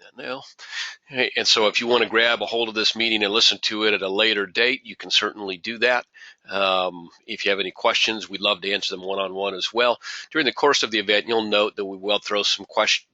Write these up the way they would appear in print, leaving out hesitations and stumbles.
that now. Hey, and so if you want to grab a hold of this meeting and listen to it at a later date, you can certainly do that. If you have any questions, we'd love to answer them one-on-one as well. During the course of the event, you'll note that we will throw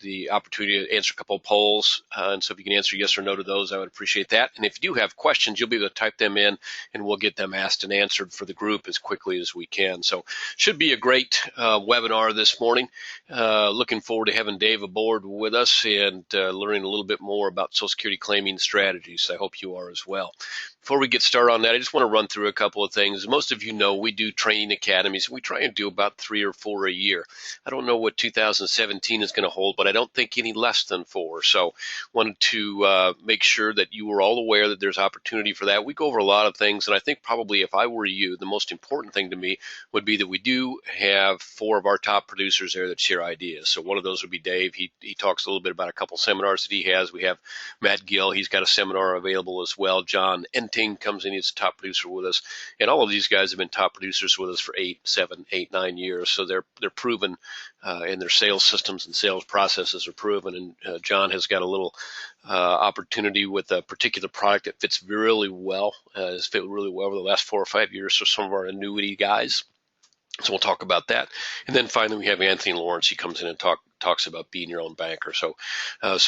the opportunity to answer a couple of polls. And so if you can answer yes or no to those, I would appreciate that. And if you do have questions, you'll be able to type them in and we'll get them asked and answered for the group as quickly as we can. So should be a great webinar this morning. Looking forward to having Dave aboard with us and learning a little bit more about Social Security claiming strategies. I hope you are as well. Before we get started on that, I just want to run through a couple of things. Most of you know we do training academies. We try and do about 3 or 4 a year. I don't know what 2017 is going to hold, but I don't think any less than 4. So wanted to make sure that you were all aware that there's opportunity for that. We go over a lot of things, and I think probably if I were you, the most important thing to me would be that we do have 4 of our top producers there that share ideas. So one of those would be Dave. He talks a little bit about a couple seminars that he has. We have Matt Gill. He's got a seminar available as well. John Enting comes in. He's a top producer with us. And all of these guys have been top producers with us for 8, 7, 8, 9 years. So they're proven, and their sales systems and sales processes are proven. And John has got a little opportunity with a particular product that fits really well, has fit really well over the last 4 or 5 years for some of our annuity guys. So we'll talk about that. And then finally, we have Anthony Lawrence. He comes in and talks about being your own banker. So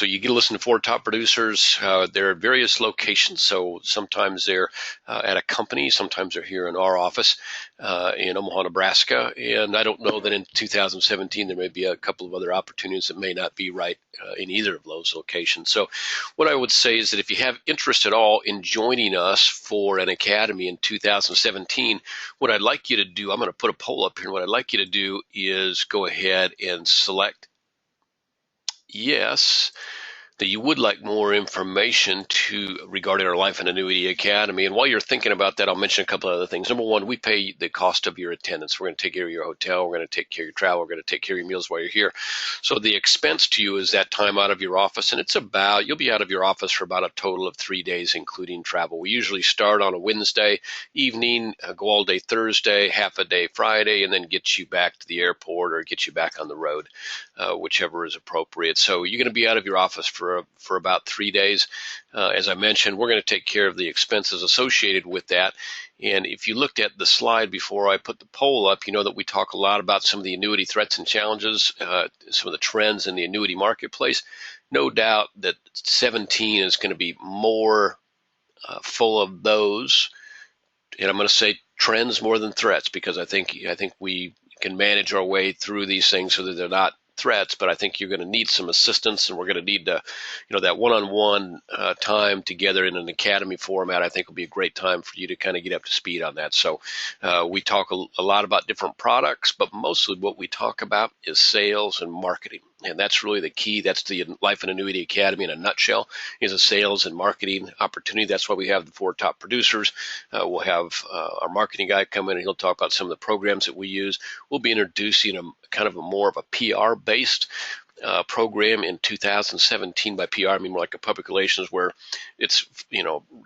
you get to listen to 4 top producers. They're at various locations. So sometimes they're at a company. Sometimes they're here in our office in Omaha, Nebraska. And I don't know that in 2017 there may be a couple of other opportunities that may not be right in either of those locations. So what I would say is that if you have interest at all in joining us for an academy in 2017, what I'd like you to do, I'm going to put a poll up here. What I'd like you to do is go ahead and select yes, that you would like more information regarding our Life and Annuity Academy. And while you're thinking about that, I'll mention a couple of other things. Number one, we pay the cost of your attendance. We're going to take care of your hotel. We're going to take care of your travel. We're going to take care of your meals while you're here. So the expense to you is that time out of your office. And you'll be out of your office for about a total of 3 days, including travel. We usually start on a Wednesday evening, go all day Thursday, half a day Friday, and then get you back to the airport or get you back on the road, whichever is appropriate. So you're going to be out of your office for about 3 days. As I mentioned, we're going to take care of the expenses associated with that. And if you looked at the slide before I put the poll up, you know that we talk a lot about some of the annuity threats and challenges, some of the trends in the annuity marketplace. No doubt that 17 is going to be more full of those. And I'm going to say trends more than threats, because I think we can manage our way through these things so that they're not threats, but I think you're going to need some assistance, and we're going to need to, that one-on-one time together in an academy format. I think will be a great time for you to kind of get up to speed on that. So we talk a lot about different products, but mostly what we talk about is sales and marketing. And that's really the key. That's the Life and Annuity Academy in a nutshell, is a sales and marketing opportunity. That's why we have the 4 top producers. We'll have our marketing guy come in and he'll talk about some of the programs that we use. We'll be introducing more of a PR-based program in 2017. By PR, I mean more like a public relations, where it's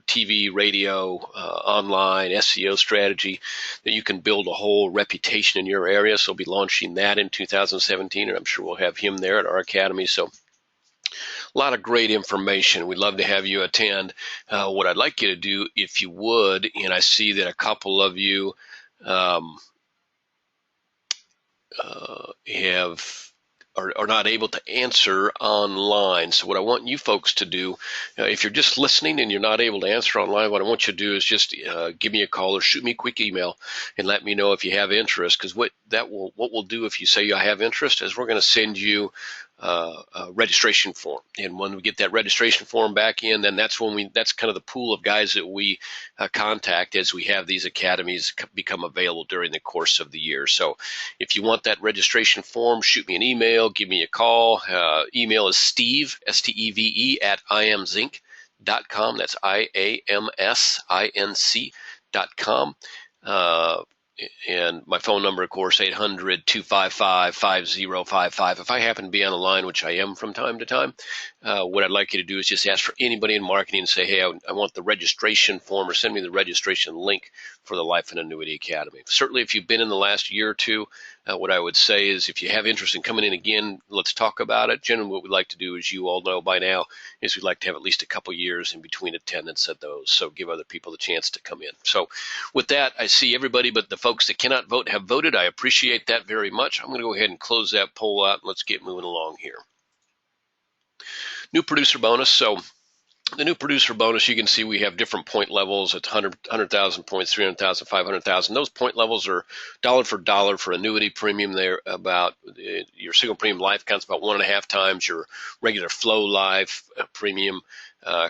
TV, radio, online, SEO strategy, that you can build a whole reputation in your area. So we'll be launching that in 2017, and I'm sure we'll have him there at our academy. So a lot of great information. We'd love to have you attend. What I'd like you to do, if you would, and I see that a couple of you are not able to answer online. So what I want you folks to do, if you're just listening and you're not able to answer online, what I want you to do is just give me a call or shoot me a quick email and let me know if you have interest. Because what we'll do if you say I have interest is we're going to send you a registration form. And when we get that registration form back in, then that's kind of the pool of guys that we contact as we have these academies become available during the course of the year. So if you want that registration form, shoot me an email, give me a call. Email is Steve, STEVE, at iamsinc.com. That's IAMSINC.com. And my phone number, of course, 800-255-5055. If I happen to be on the line, which I am from time to time, what I'd like you to do is just ask for anybody in marketing and say, hey, I want the registration form, or send me the registration link for the Life and Annuity Academy. Certainly, if you've been in the last year or two, What I would say is if you have interest in coming in again, let's talk about it. Generally, what we like to do, as you all know by now, is we'd like to have at least a couple years in between attendance at those, so give other people the chance to come in. So with that, I see everybody but the folks that cannot vote have voted. I appreciate that very much. I'm going to go ahead and close that poll out. Let's get moving along here. New producer bonus. So the new producer bonus, you can see we have different point levels at 100,000 points, 300,000, 500,000. Those point levels are dollar for dollar for annuity premium. They're about your single premium life counts about 1.5 times. Your regular flow life premium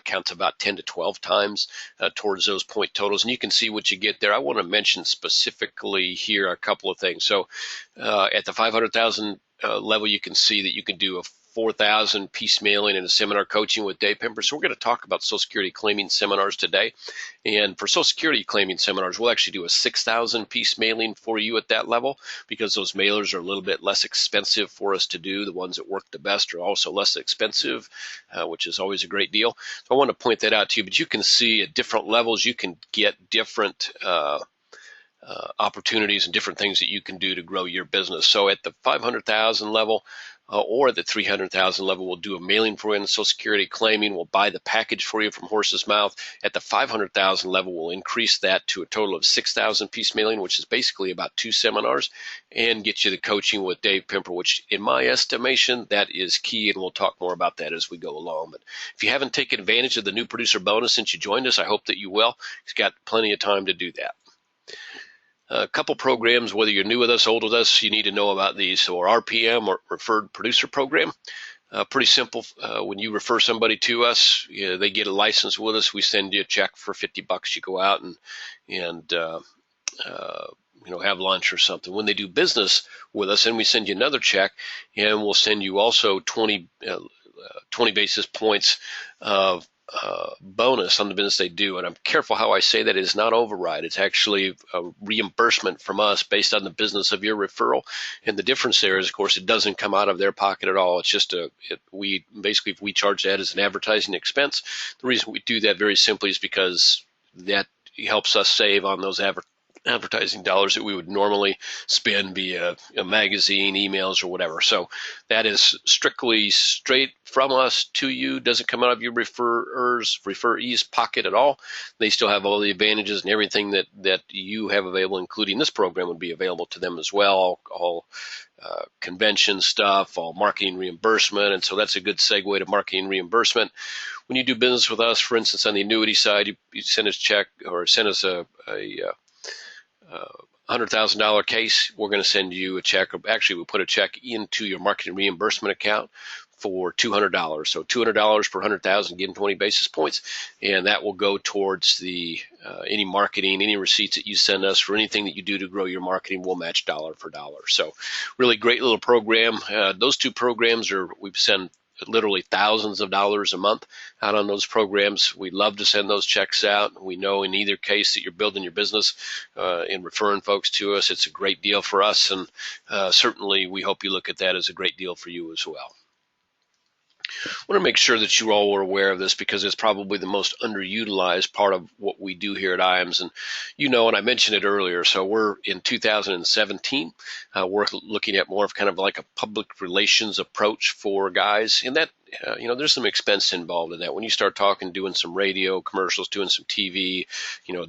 counts about 10 to 12 times towards those point totals. And you can see what you get there. I want to mention specifically here a couple of things. So at the 500,000 level, you can see that you can do a 4,000 piece mailing and a seminar coaching with Dave Pember. So we're going to talk about Social Security claiming seminars today. And for Social Security claiming seminars, we'll actually do a 6,000 piece mailing for you at that level, because those mailers are a little bit less expensive for us to do. The ones that work the best are also less expensive, which is always a great deal. So I want to point that out to you, but you can see at different levels, you can get different opportunities and different things that you can do to grow your business. So at the 500,000 level, or at the 300,000 level, we'll do a mailing for you in Social Security claiming. We'll buy the package for you from Horse's Mouth. At the 500,000 level, we'll increase that to a total of 6,000 piece mailing, which is basically about 2 seminars, and get you the coaching with Dave Pember, which in my estimation, that is key, and we'll talk more about that as we go along. But if you haven't taken advantage of the new producer bonus since you joined us, I hope that you will. You've got plenty of time to do that. A couple programs, whether you're new with us, old with us, you need to know about these. So our RPM, or Referred Producer Program, pretty simple. When you refer somebody to us, they get a license with us. We send you a check for $50. You go out and have lunch or something. When they do business with us, and we send you another check, and we'll send you also 20 basis points of bonus on the business they do. And I'm careful how I say that. It is not override. It's actually a reimbursement from us based on the business of your referral. And the difference there is, of course, it doesn't come out of their pocket at all. It's just we charge that as an advertising expense. The reason we do that very simply is because that helps us save on those advertising dollars that we would normally spend via a magazine, emails, or whatever. So that is strictly straight from us to you. Doesn't come out of your referee's pocket at all. They still have all the advantages, and everything that you have available, including this program, would be available to them as well. All convention stuff, all marketing reimbursement. And so that's a good segue to marketing reimbursement. When you do business with us, for instance, on the annuity side, you send us a check or send us a $100,000 case, we're going to send you a check. Actually, we'll put a check into your marketing reimbursement account for $200. So $200 per 100,000, give them 20 basis points, and that will go towards the any marketing, any receipts that you send us for anything that you do to grow your marketing. We'll match dollar for dollar. So really great little program. Those two programs we send literally thousands of dollars a month out on those programs. We love to send those checks out. We know in either case that you're building your business and referring folks to us, it's a great deal for us, and certainly we hope you look at that as a great deal for you as well. I want to make sure that you all are aware of this, because it's probably the most underutilized part of what we do here at IAMS. And and I mentioned it earlier, so we're in 2017. We're looking at more of kind of like a public relations approach for guys. And that, there's some expense involved in that. When you start doing some radio commercials, doing some TV,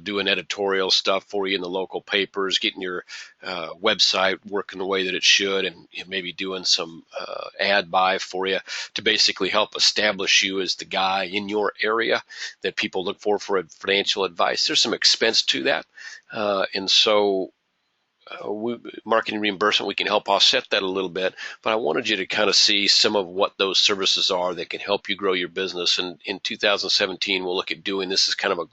doing editorial stuff for you in the local papers, getting your website working the way that it should, and maybe doing some ad buy for you to basically help establish you as the guy in your area that people look for financial advice. There's some expense to that. And so marketing reimbursement, we can help offset that a little bit, but I wanted you to kind of see some of what those services are that can help you grow your business. And in 2017, we'll look at doing this as kind of a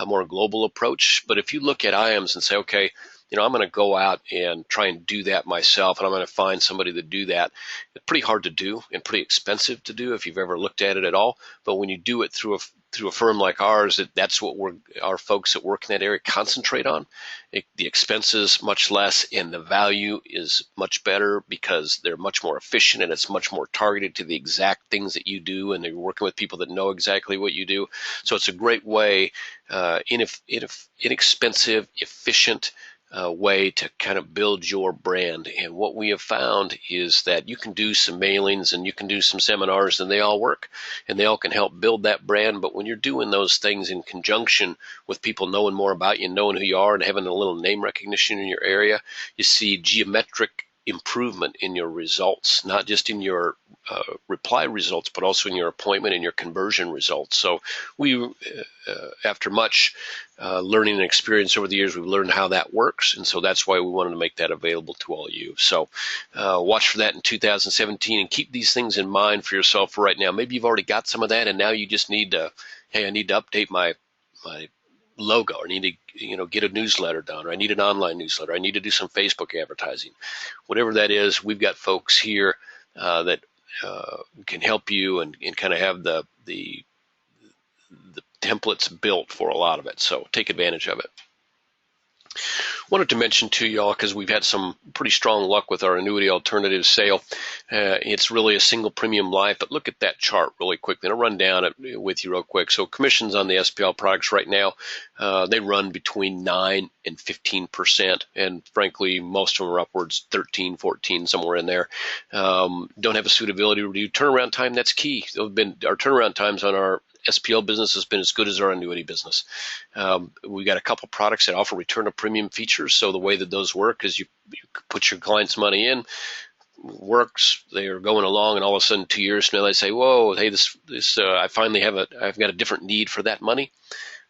more global approach. But if you look at IAMS and say, okay, I'm going to go out and try and do that myself, and I'm going to find somebody to do that. It's pretty hard to do and pretty expensive to do if you've ever looked at it at all. But when you do it through a firm like ours, that's what our folks that work in that area concentrate on. The expense is much less, and the value is much better because they're much more efficient, and it's much more targeted to the exact things that you do, and they're working with people that know exactly what you do. So it's a great way, inexpensive, efficient way to kind of build your brand. And what we have found is that you can do some mailings and you can do some seminars, and they all work and they all can help build that brand. But when you're doing those things in conjunction with people knowing more about you, knowing who you are, and having a little name recognition in your area, you see geometric improvement in your results, not just in your reply results, but also in your appointment and your conversion results. So we, after much learning and experience over the years, we've learned how that works, and so that's why we wanted to make that available to all you. So watch for that in 2017, and keep these things in mind for yourself right now. Maybe you've already got some of that, and now you just need to, hey, I need to update my logo, or I need to get a newsletter done, or I need an online newsletter, I need to do some Facebook advertising. Whatever that is, we've got folks here that can help you and kind of have the templates built for a lot of it. So take advantage of it. Wanted to mention to y'all, because we've had some pretty strong luck with our annuity alternative sale. It's really a single premium life, but look at that chart really quickly. I'll run down it with you real quick. So commissions on the SPL products right now, they run between 9 and 15%, and frankly, most of them are upwards 13, 14, somewhere in there. Don't have a suitability review. Turnaround time, that's key. Our turnaround times on our SPL business has been as good as our annuity business. We got a couple products that offer return of premium features. So the way that those work is you put your client's money in, works, they are going along, and all of a sudden 2 years from now they say, whoa, hey, this I finally I've got a different need for that money.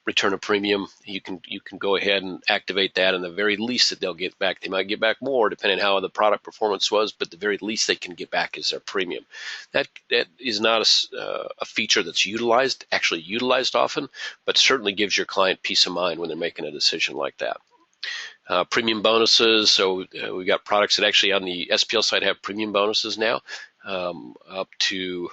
Return of premium, you can go ahead and activate that, and the very least that they'll get back, they might get back more depending on how the product performance was, but the very least they can get back is their premium. That is not a feature that's actually utilized often, but certainly gives your client peace of mind when they're making a decision like that. Premium bonuses, so we've got products that actually on the SPL side have premium bonuses now, up to,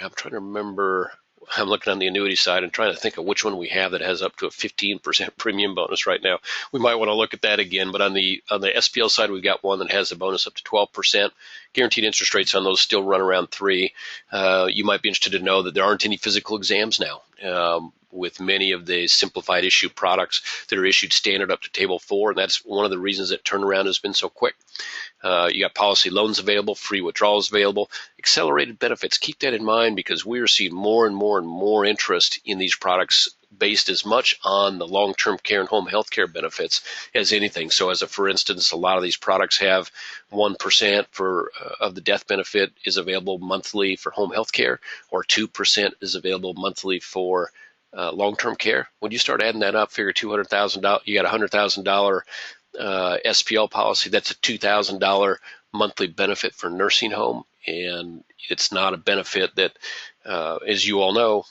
I'm trying to remember, I'm looking on the annuity side and trying to think of which one we have that has up to a 15% premium bonus right now. We might want to look at that again, but on the SPL side, we've got one that has a bonus up to 12%. Guaranteed interest rates on those still run around 3%. You might be interested to know that there aren't any physical exams now. With many of the simplified issue products that are issued standard up to Table 4, and that's one of the reasons that turnaround has been so quick. You got policy loans available, free withdrawals available, accelerated benefits. Keep that in mind, because we are seeing more and more and more interest in these products based as much on the long-term care and home health care benefits as anything. So for instance, a lot of these products have 1% of the death benefit is available monthly for home health care, or 2% is available monthly for long-term care. When you start adding that up, figure $200,000, you got a $100,000 SPL policy. That's a $2,000 monthly benefit for nursing home, and it's not a benefit that, as you all know,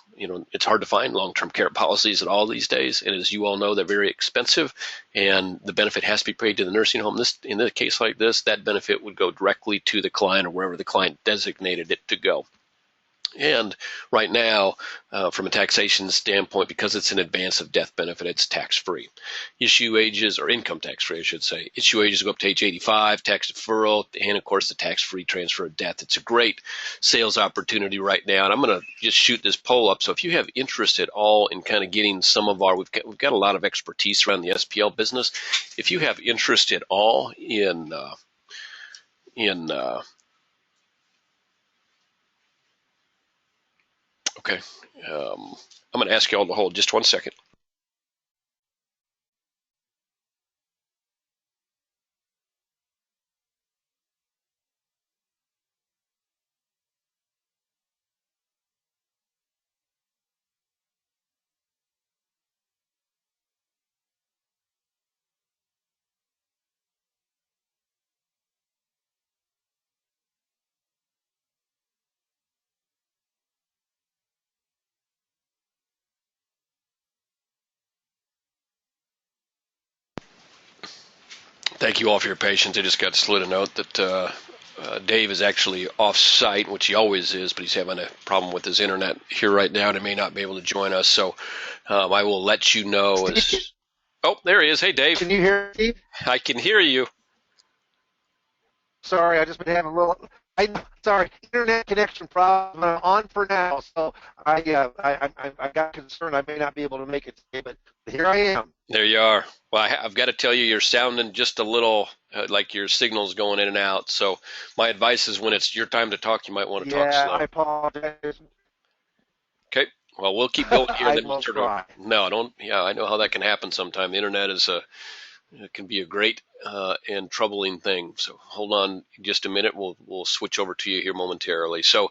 it's hard to find long-term care policies at all these days, and as you all know, they're very expensive, and the benefit has to be paid to the nursing home. In a case like this, that benefit would go directly to the client or wherever the client designated it to go. And right now, from a taxation standpoint, because it's an advance of death benefit, it's tax-free. Issue ages, or income tax-free, I should say. Issue ages go up to age 85, tax deferral, and of course the tax-free transfer of death. It's a great sales opportunity right now, and I'm going to just shoot this poll up. So if you have interest at all in kind of getting some of we've got a lot of expertise around the SPL business. If you have interest at all in okay. I'm going to ask you all to hold just 1 second. Thank you all for your patience. I just got slid a note that Dave is actually off-site, which he always is, but he's having a problem with his internet here right now, and he may not be able to join us. So I will let you know. Oh, there he is. Hey, Dave. Can you hear me? I can hear you. Sorry, I just been having a little Sorry, internet connection problem. I'm on for now, so I got concerned I may not be able to make it today, but here I am. There you are. Well, I've got to tell you, you're sounding just a little like your signal's going in and out. So my advice is when it's your time to talk, you might want to talk Yeah, slow. I apologize. Okay. Well, we'll keep going here, and I then we'll will turn it over. try. No, don't. Yeah, I know how that can happen sometime. The internet is it can be a great and troubling thing. So hold on just a minute. We'll switch over to you here momentarily. So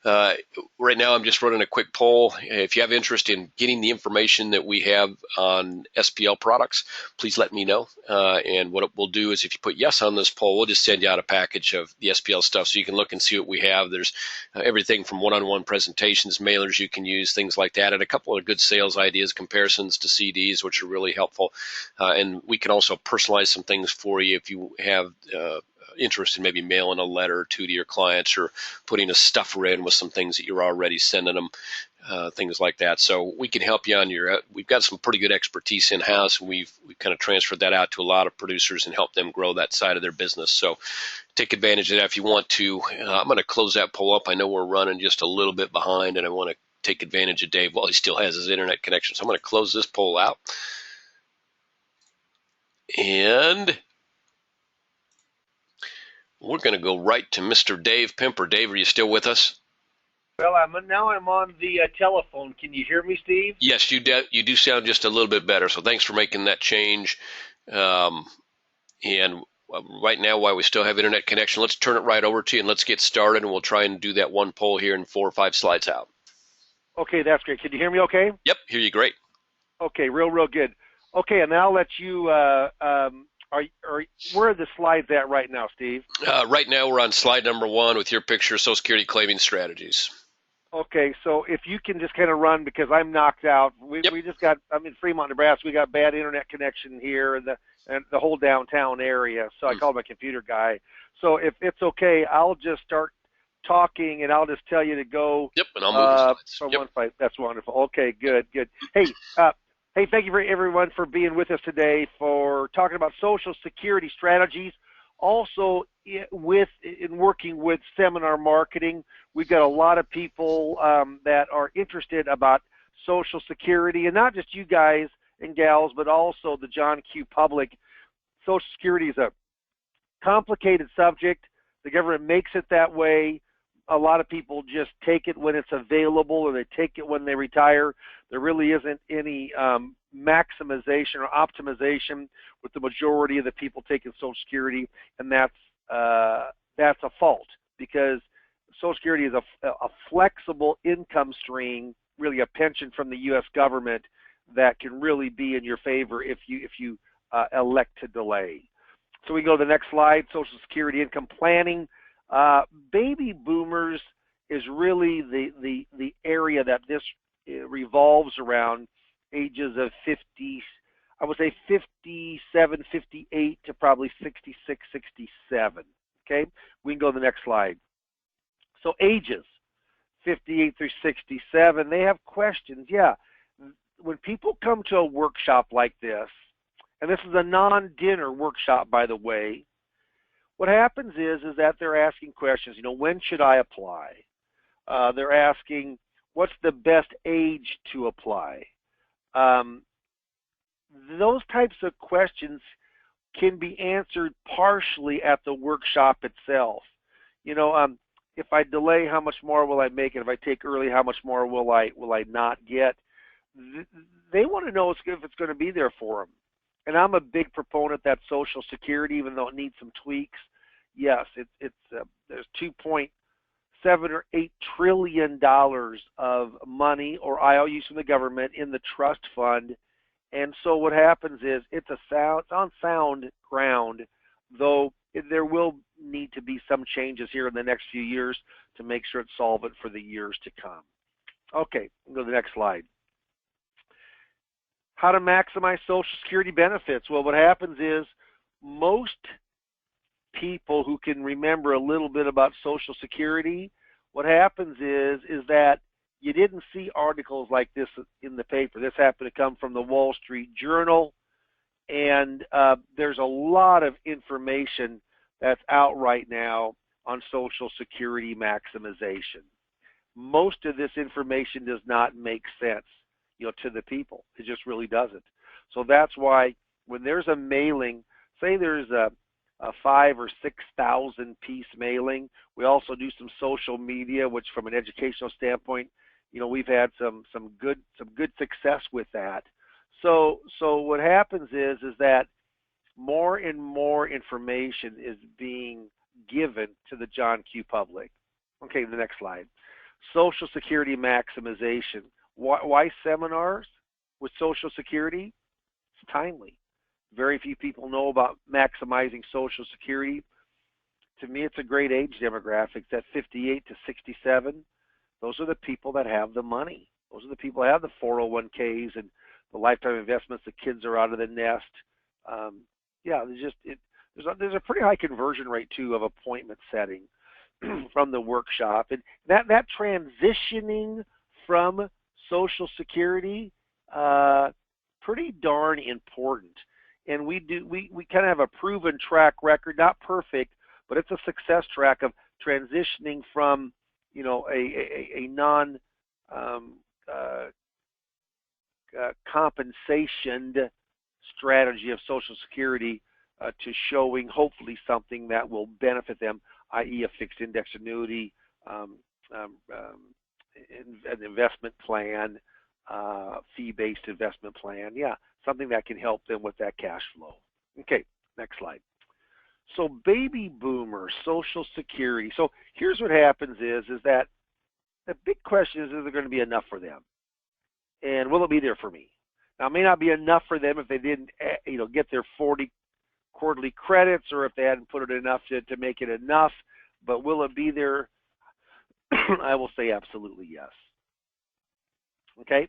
uh, right now I'm just running a quick poll. If you have interest in getting the information that we have on SPL products, please let me know. And what we'll do is if you put yes on this poll, we'll just send you out a package of the SPL stuff so you can look and see what we have. There's everything from one-on-one presentations, mailers you can use, things like that, and a couple of good sales ideas, comparisons to CDs, which are really helpful. And we can also personalize some things for you if you have interest in maybe mailing a letter or two to your clients or putting a stuffer in with some things that you're already sending them, things like that. So we can help you on your. We've got some pretty good expertise in house, and we've kind of transferred that out to a lot of producers and helped them grow that side of their business. So take advantage of that if you want to. I'm going to close that poll up. I know we're running just a little bit behind, and I want to take advantage of Dave while he still has his internet connection. So I'm going to close this poll out. And we're going to go right to Mr. Dave Pimper. Dave, are you still with us? Well, now I'm on the telephone. Can you hear me, Steve? Yes, you do sound just a little bit better. So thanks for making that change. And right now, while we still have internet connection, let's turn it right over to you and let's get started. And we'll try and do that one poll here in 4 or 5 slides out. Okay, that's great. Can you hear me okay? Yep, hear you great. Okay, real good. Okay, and now I'll let you, where are the slides at right now, Steve? Right now, we're on slide number 1 with your picture, Social Security claiming strategies. Okay, so if you can just kind of run, because I'm knocked out. We just got, I'm in Fremont, Nebraska. We got bad internet connection here and the whole downtown area, so I called my computer guy. So if it's okay, I'll just start talking, and I'll just tell you to go. Yep, and I'll move the slides. One fight. That's wonderful. Okay, good. Hey, thank you for everyone for being with us today for talking about Social Security strategies. Also, in working with seminar marketing, we've got a lot of people that are interested about Social Security, and not just you guys and gals, but also the John Q. public. Social Security is a complicated subject. The government makes it that way. A lot of people just take it when it's available, or they take it when they retire. There really isn't any maximization or optimization with the majority of the people taking Social Security, and that's a fault, because Social Security is a flexible income stream, really a pension from the U.S. government that can really be in your favor if you elect to delay. So we go to the next slide, Social Security income planning. Baby boomers is really the area that this revolves around, ages of 50, I would say 57, 58 to probably 66, 67. Okay, we can go to the next slide. So ages 58 through 67, they have questions. Yeah, when people come to a workshop like this, and this is a non-dinner workshop, by the way, what happens is that they're asking questions. When should I apply? They're asking, what's the best age to apply? Those types of questions can be answered partially at the workshop itself. If I delay, how much more will I make? And if I take early, how much more will I not get? They want to know if it's going to be there for them. And I'm a big proponent that Social Security, even though it needs some tweaks, yes, there's 2.7 or $8 trillion of money or IOUs from the government in the trust fund. And so what happens is it's on sound ground, though there will need to be some changes here in the next few years to make sure it's solvent for the years to come. Okay, we'll go to the next slide. How to maximize Social Security benefits. Well, what happens is most people who can remember a little bit about Social Security, what happens is that you didn't see articles like this in the paper. This happened to come from the Wall Street Journal, and there's a lot of information that's out right now on Social Security maximization. Most of this information does not make sense, to the people. It just really doesn't. So that's why when there's a mailing, say there's a 5,000 or 6,000 piece mailing. We also do some social media, which from an educational standpoint, we've had some good success with that. So what happens is that more and more information is being given to the John Q. public. Okay, the next slide. Social Security maximization. Why seminars with Social Security? It's timely. Very few people know about maximizing Social Security. To me, it's a great age demographic. That 58 to 67, those are the people that have the money. Those are the people that have the 401ks and the lifetime investments. The kids are out of the nest. There's a pretty high conversion rate too of appointment setting from the workshop, and that transitioning from Social Security, pretty darn important. And we kind of have a proven track record, not perfect, but it's a success track of transitioning from a non compensation strategy of Social Security to showing hopefully something that will benefit them, i.e. a fixed index annuity, an investment plan, fee-based investment plan. Yeah, something that can help them with that cash flow. Okay, next slide. So baby boomers, Social Security. So here's what happens is that the big question is there going to be enough for them? And will it be there for me? Now, it may not be enough for them if they didn't, get their 40 quarterly credits, or if they hadn't put it enough to make it enough. But will it be there? I will say absolutely yes. Okay.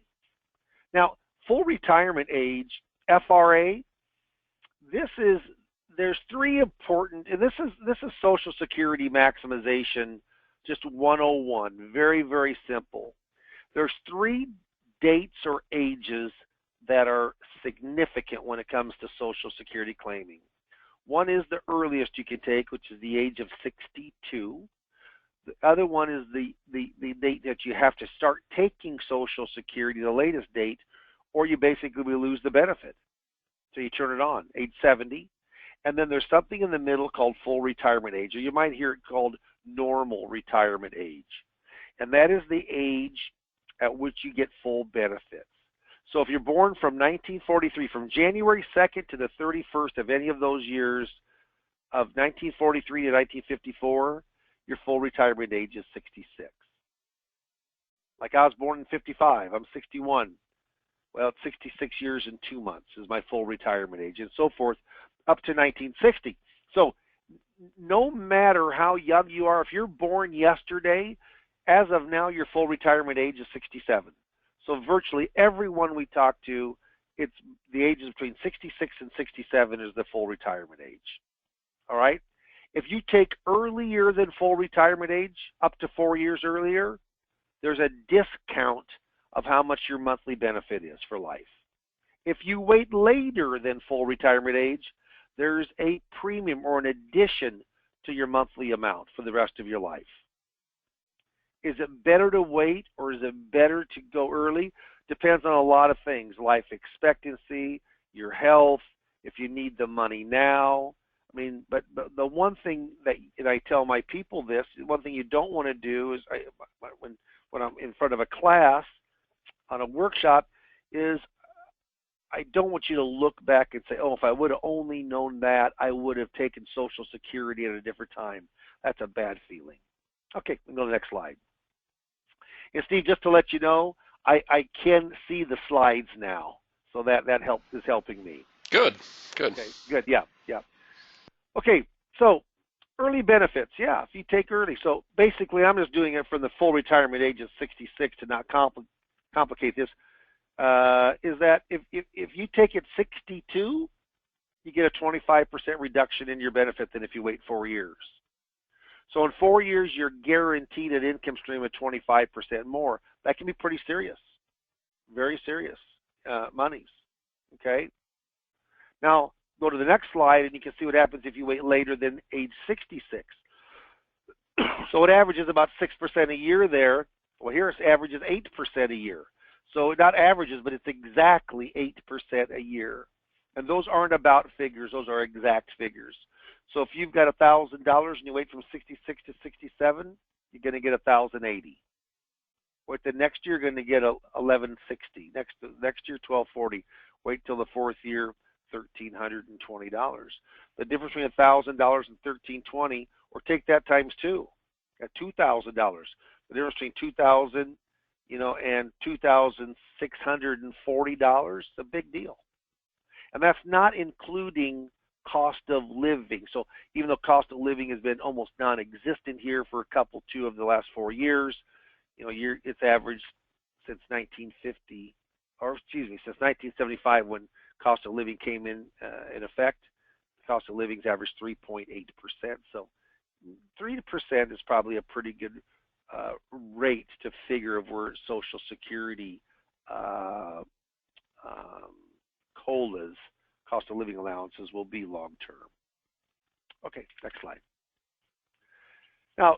Now, full retirement age, FRA. There's three important, and this is Social Security maximization, just 101. Very, very simple. There's three dates or ages that are significant when it comes to Social Security claiming. One is the earliest you can take, which is the age of 62. The other one is the date that you have to start taking Social Security, the latest date, or you basically will lose the benefit. So you turn it on, age 70. And then there's something in the middle called full retirement age, or you might hear it called normal retirement age. And that is the age at which you get full benefits. So if you're born from 1943, from January 2nd to the 31st of any of those years of 1943 to 1954, your full retirement age is 66. Like I was born in 55, I'm 61. Well, it's 66 years and 2 months is my full retirement age, and so forth, up to 1960. So no matter how young you are, if you're born yesterday, as of now, your full retirement age is 67. So virtually everyone we talk to, it's the ages between 66 and 67 is the full retirement age. All right? If you take earlier than full retirement age, up to 4 years earlier, there's a discount of how much your monthly benefit is for life. If you wait later than full retirement age, there's a premium or an addition to your monthly amount for the rest of your life. Is it better to wait or is it better to go early? Depends on a lot of things, life expectancy, your health, if you need the money now. I mean, but the one thing that I tell my people this, one thing you don't want to do is when I'm in front of a class on a workshop is I don't want you to look back and say, oh, if I would have only known that, I would have taken Social Security at a different time. That's a bad feeling. Okay, we can go to the next slide. And Steve, just to let you know, I can see the slides now, so that is helping me. Good. Okay, good, yeah. Okay, so early benefits, yeah, if you take early. So basically, I'm just doing it from the full retirement age of 66 to not complicate this. Is that if you take it 62, you get a 25% reduction in your benefit than if you wait 4 years. So in 4 years, you're guaranteed an income stream of 25% more. That can be pretty serious, very serious monies, okay? Now, go to the next slide, and you can see what happens if you wait later than age 66. So it averages about 6% a year there. Well, here it averages 8% a year. So not averages, but it's exactly 8% a year. And those aren't about figures; those are exact figures. So if you've got $1,000 and you wait from 66 to 67, you're going to get 1,080. Wait, the next year you're going to get 1,160. Next year 1,240. Wait till the fourth year, $1,320. The difference between $1,000 and $1,320, or take that times two, at $2,000. The difference between $2,000, and $2,640 is a big deal. And that's not including cost of living. So even though cost of living has been almost non-existent here for two of the last 4 years, it's averaged since 1950, since 1975 when cost of living came in effect. Cost of living's averaged 3.8%. So 3% is probably a pretty good rate to figure of where Social Security COLAs, cost of living allowances, will be long term. Okay, next slide. Now,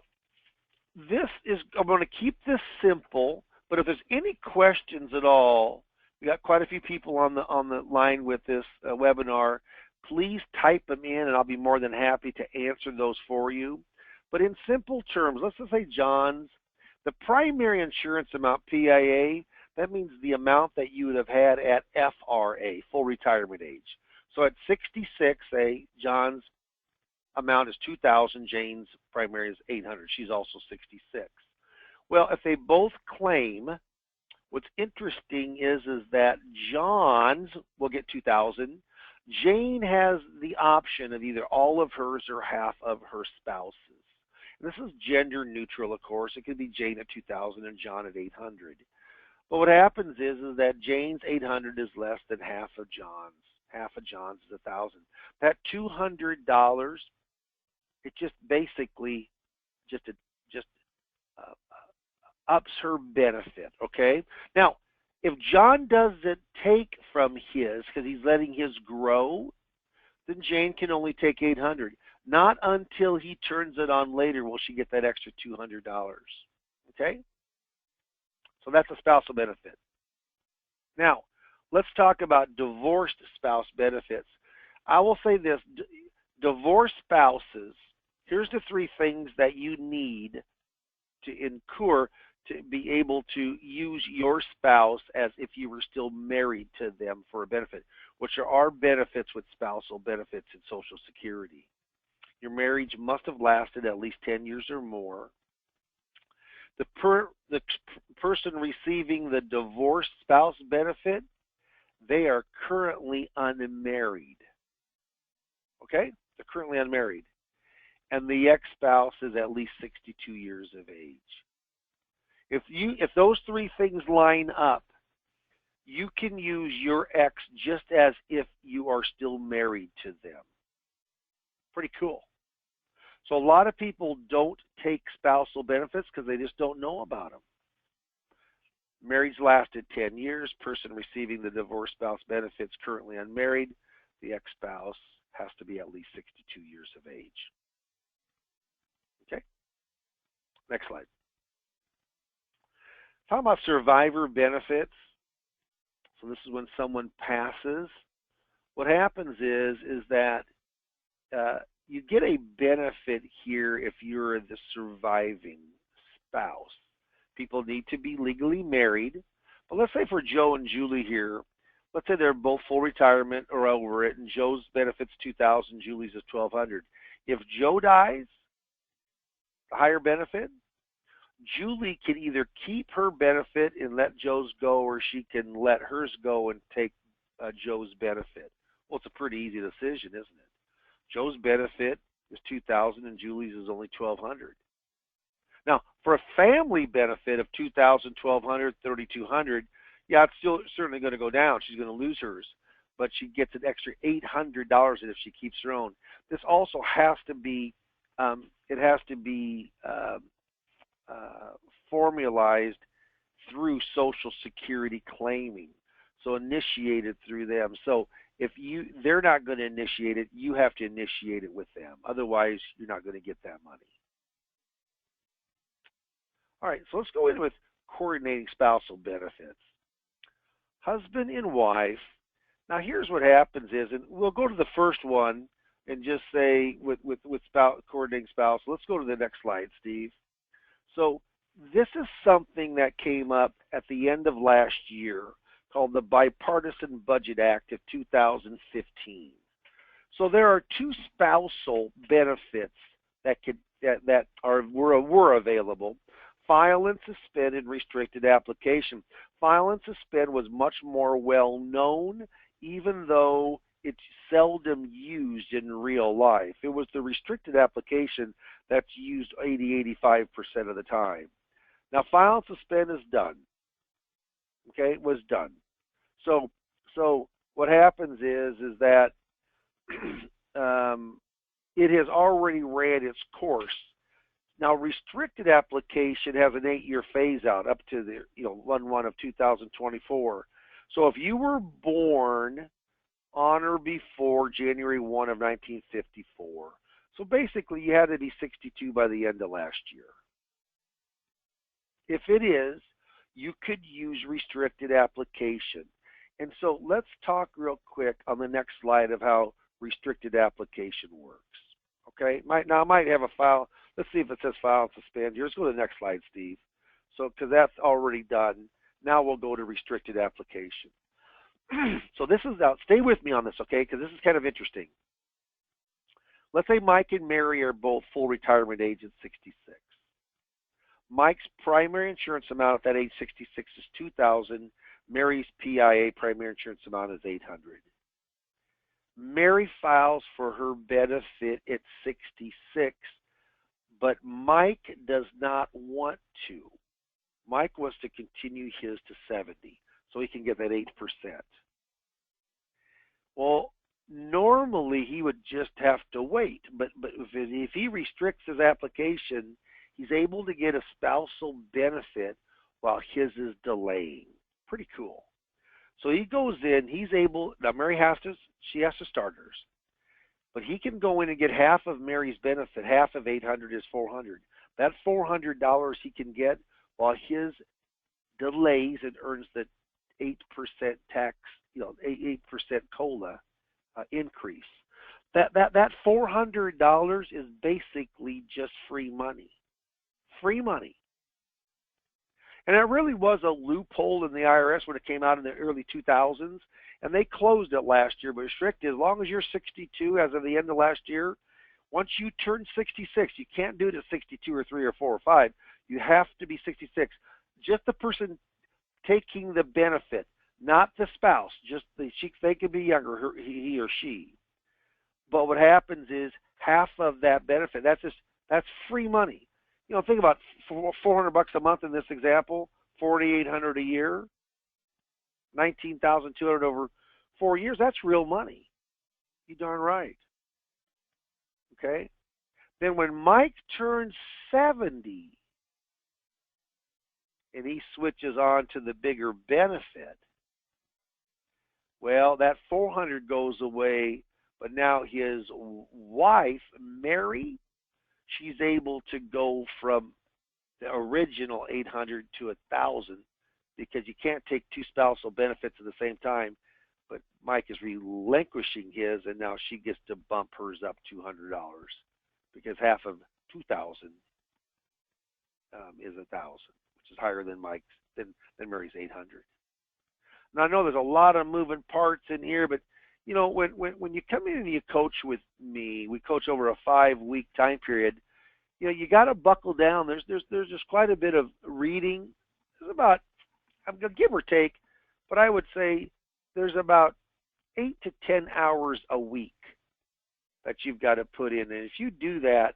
I'm going to keep this simple, but if there's any questions at all, we got quite a few people on the line with this webinar. Please type them in, and I'll be more than happy to answer those for you. But in simple terms, let's just say John's, the primary insurance amount, PIA, that means the amount that you would have had at FRA, full retirement age. So at 66, say, John's amount is $2,000, Jane's primary is $800. She's also 66. Well, if they both claim, what's interesting is that John's will get $2,000. Jane has the option of either all of hers or half of her spouse's. And this is gender neutral, of course. It could be Jane at $2,000 and John at $800. But what happens is that Jane's $800 is less than half of John's. Half of John's is $1,000. That $200, it just basically ups her benefit. Okay. Now, if John doesn't take from his because he's letting his grow, then Jane can only take $800. Not until he turns it on later will she get that extra $200. Okay. So that's a spousal benefit. Now, let's talk about divorced spouse benefits. I will say this, divorced spouses, here's the three things that you need to incur to be able to use your spouse as if you were still married to them for a benefit, which are our benefits with spousal benefits in Social Security. Your marriage must have lasted at least 10 years or more. The person receiving the divorced spouse benefit, they are currently unmarried. Okay? They're currently unmarried. And the ex-spouse is at least 62 years of age. If those three things line up, you can use your ex just as if you are still married to them. Pretty cool. So a lot of people don't take spousal benefits because they just don't know about them. Marriage lasted 10 years. Person receiving the divorced spouse benefits currently unmarried. The ex-spouse has to be at least 62 years of age. Okay. Next slide. Talking about survivor benefits. So this is when someone passes. What happens is that you get a benefit here if you're the surviving spouse. People need to be legally married. But let's say for Joe and Julie here, let's say they're both full retirement or over it, and Joe's benefits $2,000, Julie's is $1,200. If Joe dies, the higher benefit, Julie can either keep her benefit and let Joe's go, or she can let hers go and take Joe's benefit. Well, it's a pretty easy decision, isn't it? Joe's benefit is $2,000 and Julie's is only $1,200. Now, for a family benefit of $2,000, $1,200, $3,200, yeah, it's still certainly going to go down. She's going to lose hers, but she gets an extra $800 if she keeps her own. This also has to be formalized through Social Security claiming, so initiated through them. So if they're not going to initiate it, you have to initiate it with them. Otherwise, you're not going to get that money. All right, so let's go in with coordinating spousal benefits. Husband and wife. Now here's what happens is, and we'll go to the first one and just say with coordinating spouse. Let's go to the next slide, Steve. So this is something that came up at the end of last year called the Bipartisan Budget Act of 2015. So there are two spousal benefits that were available: file and suspend and restricted application. File and suspend was much more well known, even though it's seldom used in real life. It was the restricted application that's used 80-85% of the time. Now, file and suspend is done. Okay, it was done. So what happens is that it has already ran its course. Now, restricted application has an 8-year phase out up to the 1/1 of 2024. So if you were born on or before January 1 of 1954, so basically you had to be 62 by the end of last year. If it is, you could use restricted application. And so let's talk real quick on the next slide of how restricted application works. Okay, now I might have a file. Let's see if it says file and suspend. Let's go to the next slide, Steve. So, because that's already done. Now we'll go to restricted application. So this is out. Stay with me on this, okay? Because this is kind of interesting. Let's say Mike and Mary are both full retirement age at 66. Mike's primary insurance amount at that age 66 is $2,000. Mary's PIA primary insurance amount is $800. Mary files for her benefit at 66, but Mike does not want to. Mike wants to continue his to 70, so he can get that 8%. Well, normally he would just have to wait, but if he restricts his application, he's able to get a spousal benefit while his is delaying. Pretty cool. So he goes in, he's able, now Mary she has to start hers, but he can go in and get half of Mary's benefit. Half of 800 is 400. That $400 he can get while his delays and earns the 8% tax, 8% COLA increase. That $400 is basically just free money. Free money. And it really was a loophole in the IRS when it came out in the early 2000s, and they closed it last year. But restricted, as long as you're 62 as of the end of last year, once you turn 66, you can't do it at 62 or 3 or 4 or 5. You have to be 66. Just the person taking the benefit, not the spouse. Just they could be younger, he or she. But what happens is half of that benefit. That's free money. Think about $400 a month in this example, $4,800 a year, $19,200 over 4 years. That's real money. You darn right. Okay. Then when Mike turns 70 and he switches on to the bigger benefit, well, that $400 goes away, but now his wife, Mary, she's able to go from the original $800 to $1,000 because you can't take two spousal benefits at the same time. But Mike is relinquishing his, and now she gets to bump hers up $200 because half of $2,000 is $1,000, which is higher than Mike's than Mary's $800. Now I know there's a lot of moving parts in here, but when you come in and you coach with me, we coach over a 5-week time period. You got to buckle down. There's just quite a bit of reading. There's about, I'm gonna give or take, but I would say there's about 8 to 10 hours a week that you've got to put in. And if you do that,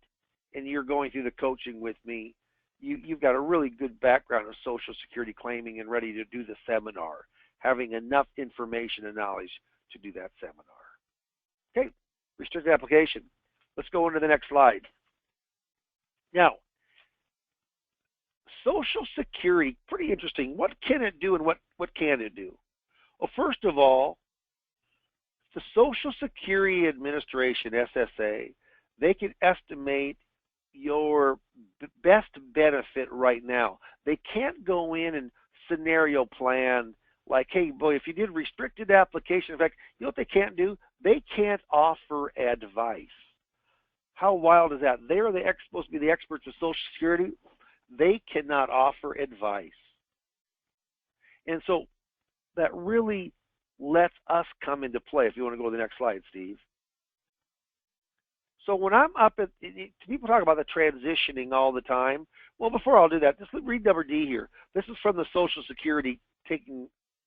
and you're going through the coaching with me, you've got a really good background of Social Security claiming and ready to do the seminar, having enough information and knowledge to do that seminar. Okay, restricted application. Let's go into the next slide. Now, Social Security, pretty interesting. What can it do and what can it do? Well, first of all, the Social Security Administration, SSA, they can estimate your best benefit right now. They can't go in and scenario plan like, hey, boy, if you did restricted application, in fact, you know what they can't do? They can't offer advice. How wild is that? They are supposed to be the experts of Social Security. They cannot offer advice. And so that really lets us come into play. If you want to go to the next slide, Steve. So when I'm up at, people talk about the transitioning all the time. Well, before I'll do that, just read number D here. This is from the Social Security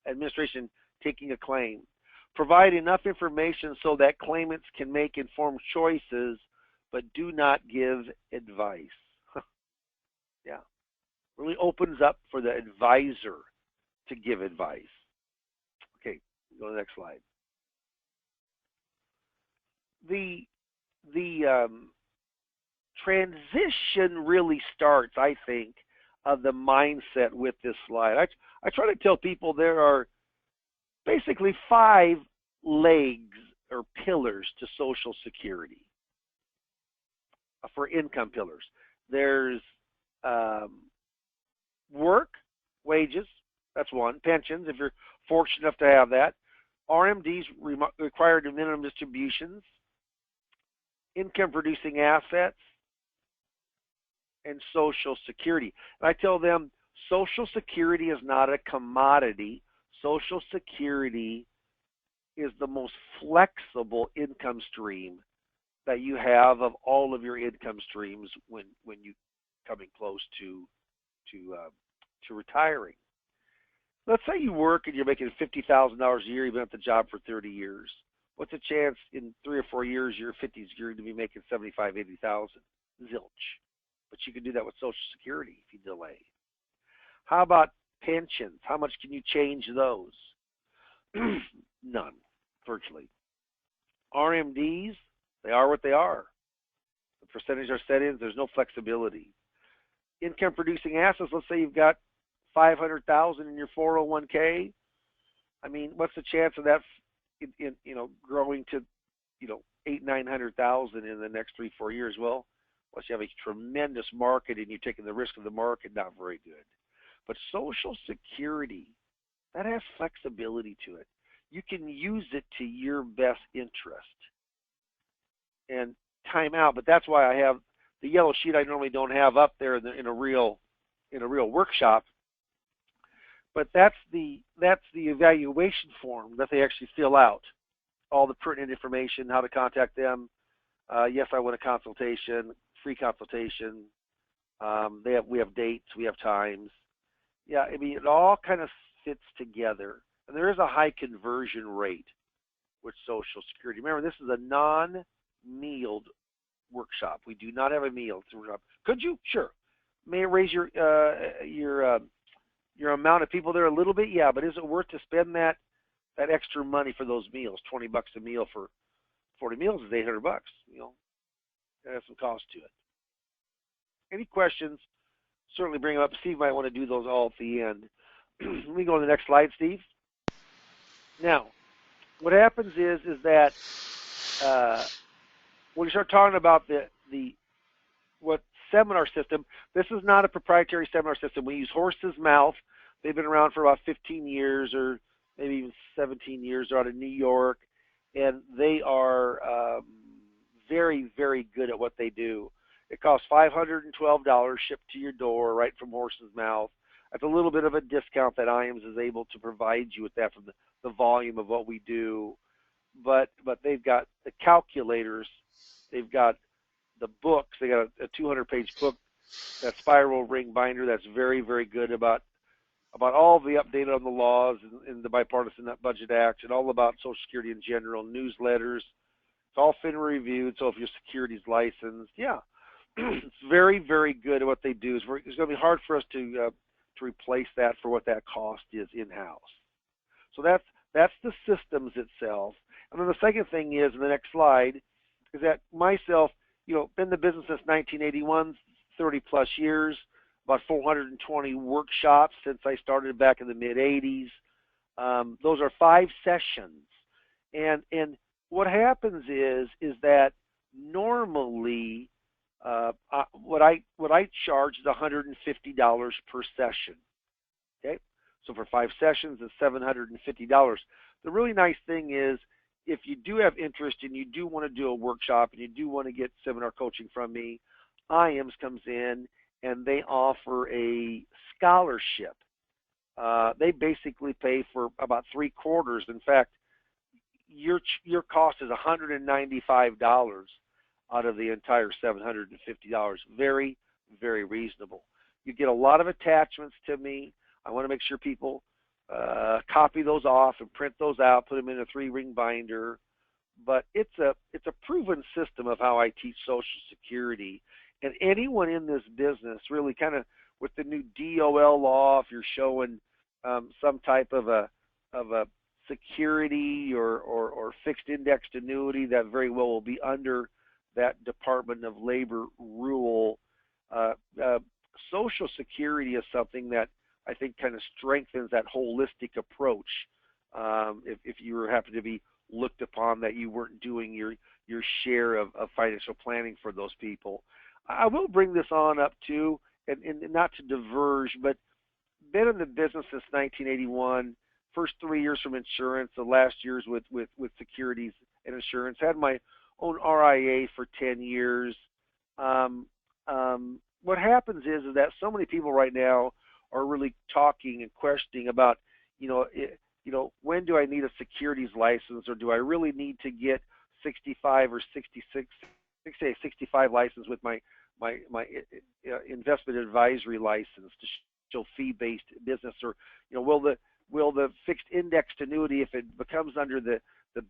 Administration taking a claim. Provide enough information so that claimants can make informed choices, but do not give advice. Yeah. Really opens up for the advisor to give advice. Okay, go to the next slide. The transition really starts, I think, of the mindset with this slide. I try to tell people there are basically 5 legs or pillars to Social Security for income pillars. There's work, wages, that's one. Pensions, if you're fortunate enough to have that. RMDs, required minimum distributions. Income producing assets, and Social Security. And I tell them Social Security is not a commodity. Social Security is the most flexible income stream that you have of all of your income streams when you coming close to retiring. Let's say you work and you're making $50,000 a year. You've been at the job for 30 years. What's the chance in 3 or 4 years, your 50s, you're going to be making $75,000, $80,000? Zilch. But you can do that with Social Security if you delay. How about pensions? How much can you change those? None, virtually. RMDs, they are what they are. The percentage are set in. There's no flexibility. Income producing assets, let's say you've got $500,000 in your 401k. I mean, what's the chance of that growing to, 800,000-900,000 in the next 3-4 years? Well, unless you have a tremendous market and you're taking the risk of the market, not very good. But Social Security, that has flexibility to it. You can use it to your best interest and time out. But that's why I have the yellow sheet. I normally don't have up there in a real workshop. But that's the evaluation form that they actually fill out. All the pertinent information, how to contact them. Yes, I want a consultation, free consultation. We have dates, we have times. Yeah, I mean, it all kind of fits together. And there is a high conversion rate with Social Security. Remember, this is a non-mealed workshop. We do not have a meal workshop. Could you? Sure. May it raise your amount of people there a little bit? Yeah, but is it worth to spend that extra money for those meals? $20 a meal for 40 meals is $800. That has some cost to it. Any questions? Certainly bring them up. Steve might want to do those all at the end. Let me go to the next slide, Steve. Now, what happens is that when you start talking about what seminar system, this is not a proprietary seminar system. We use Horse's Mouth. They've been around for about 15 years or maybe even 17 years. They're out of New York, and they are very, very good at what they do. It costs $512 shipped to your door right from Horse's Mouth. That's a little bit of a discount that IAMS is able to provide you with that from the volume of what we do. But they've got the calculators. They've got the books. They got a 200-page book, that spiral ring binder that's very, very good about all the update on the laws and the Bipartisan Budget Act and all about Social Security in general, newsletters. It's all FINRA reviewed, so if your security's licensed, yeah. It's very, very good at what they do. It's going to be hard for us to replace that for what that cost is in-house. So that's the systems itself. And then the second thing is, in the next slide, is that myself, been in the business since 1981, 30 plus years, about 420 workshops since I started back in the mid-'80s. Those are 5 sessions. And what happens is that normally What I charge is $150 per session. Okay, so for 5 sessions, it's $750. The really nice thing is, if you do have interest and you do want to do a workshop and you do want to get seminar coaching from me, IAMS comes in and they offer a scholarship. They basically pay for about 3/4. In fact, your cost is $195 out of the entire $750. Very, very reasonable. You get a lot of attachments to me. I want to make sure people copy those off and print those out, put them in a 3-ring binder. But it's a proven system of how I teach Social Security. And anyone in this business, really, kind of with the new DOL law, if you're showing some type of a security or fixed indexed annuity, that very well will be under that Department of Labor rule. Social Security is something that I think kind of strengthens that holistic approach. If you happen to be looked upon that you weren't doing your share of financial planning for those people. I will bring this on up too, and not to diverge, but been in the business since 1981. First 3 years from insurance, the last years with securities and insurance. Had my own RIA for 10 years. What happens is that so many people right now are really talking and questioning about, when do I need a securities license, or do I really need to get 65 or 66, 65 license with my investment advisory license to show fee-based business, or will the fixed indexed annuity, if it becomes under the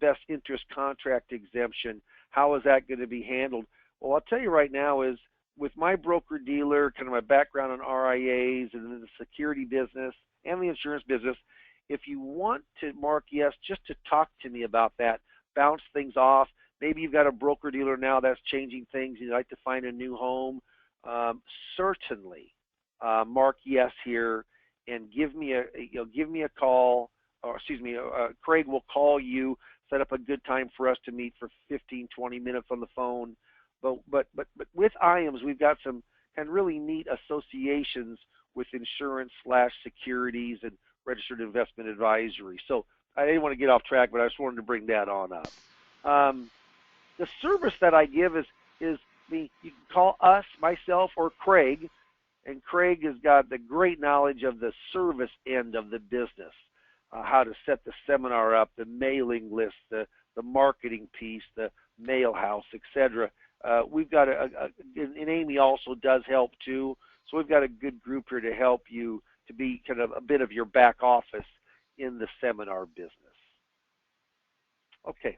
best interest contract exemption, how is that going to be handled? Well, I'll tell you right now is, with my broker-dealer, kind of my background in RIAs and in the security business and the insurance business, if you want to mark yes, just to talk to me about that, bounce things off. Maybe you've got a broker-dealer now that's changing things. You'd like to find a new home. Certainly, mark yes here and give me a call. Or excuse me, Craig will call you, set up a good time for us to meet for 15, 20 minutes on the phone. But with IAMS, we've got some kind of really neat associations with insurance/securities and registered investment advisory. So I didn't want to get off track, but I just wanted to bring that on up. The service that I give is you can call us, myself, or Craig, and Craig has got the great knowledge of the service end of the business, how to set the seminar up, the mailing list, the marketing piece, the mail house, etc. We've got and Amy also does help too. So we've got a good group here to help you to be kind of a bit of your back office in the seminar business. Okay.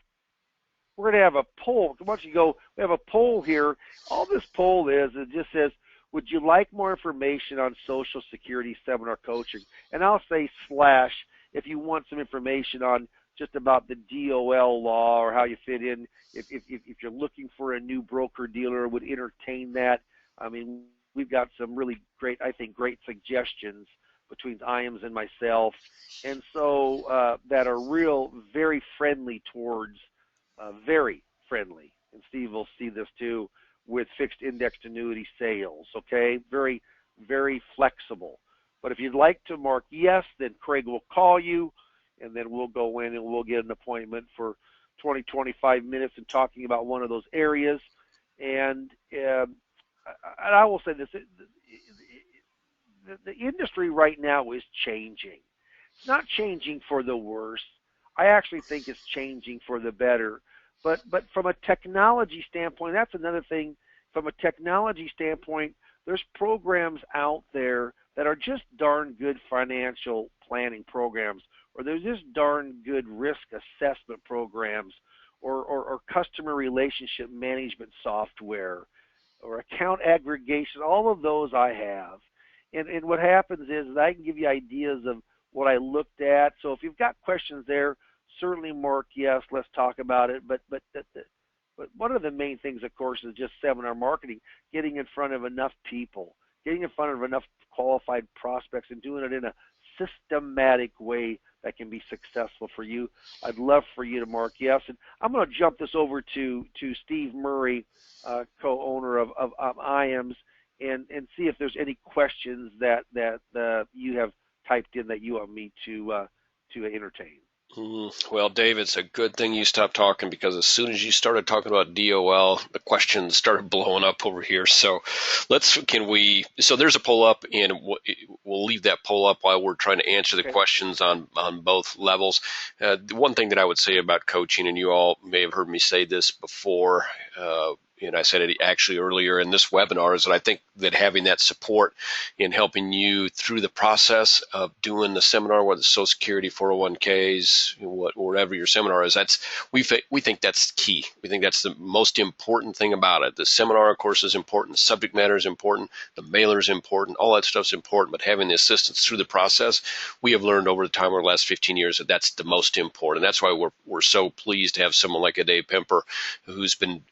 We're going to have a poll. Why don't you go? We have a poll here. All this poll is, it just says, would you like more information on Social Security seminar coaching? And I'll say / if you want some information on just about the DOL law or how you fit in, if you're looking for a new broker-dealer, would entertain that. I mean, we've got some really great, I think, great suggestions between IAMS and myself, and so that are very friendly towards, very friendly, and Steve will see this too, with fixed indexed annuity sales, okay? Very, very flexible. But if you'd like to mark yes, then Craig will call you, and then we'll go in and we'll get an appointment for 20, 25 minutes and talking about one of those areas. And I will say this, the industry right now is changing. It's not changing for the worse. I actually think it's changing for the better. But from a technology standpoint, that's another thing. From a technology standpoint, there's programs out there that are just darn good financial planning programs, or they're just darn good risk assessment programs, or customer relationship management software, or account aggregation. All of those I have. And what happens is I can give you ideas of what I looked at. So if you've got questions there, certainly mark yes, let's talk about it. But one of the main things, of course, is just seminar marketing, getting in front of enough people, getting in front of enough qualified prospects, and doing it in a systematic way that can be successful for you. I'd love for you to mark yes. And I'm going to jump this over to Steve Murray, co-owner of IAMS, and see if there's any questions that you have typed in that you want me to entertain. Well, Dave, it's a good thing you stopped talking, because as soon as you started talking about DOL, the questions started blowing up over here. So so there's a poll up, and we'll leave that poll up while we're trying to answer the questions on both levels. The one thing that I would say about coaching, and you all may have heard me say this before, and I said it actually earlier in this webinar, is that I think that having that support in helping you through the process of doing the seminar, whether it's Social Security, 401ks, whatever your seminar is, we think that's key. We think that's the most important thing about it. The seminar, of course, is important. The subject matter is important. The mailer is important. All that stuff's important. But having the assistance through the process, we have learned over the time, over the last 15 years, that that's the most important. That's why we're so pleased to have someone like a Dave Pemper, who's been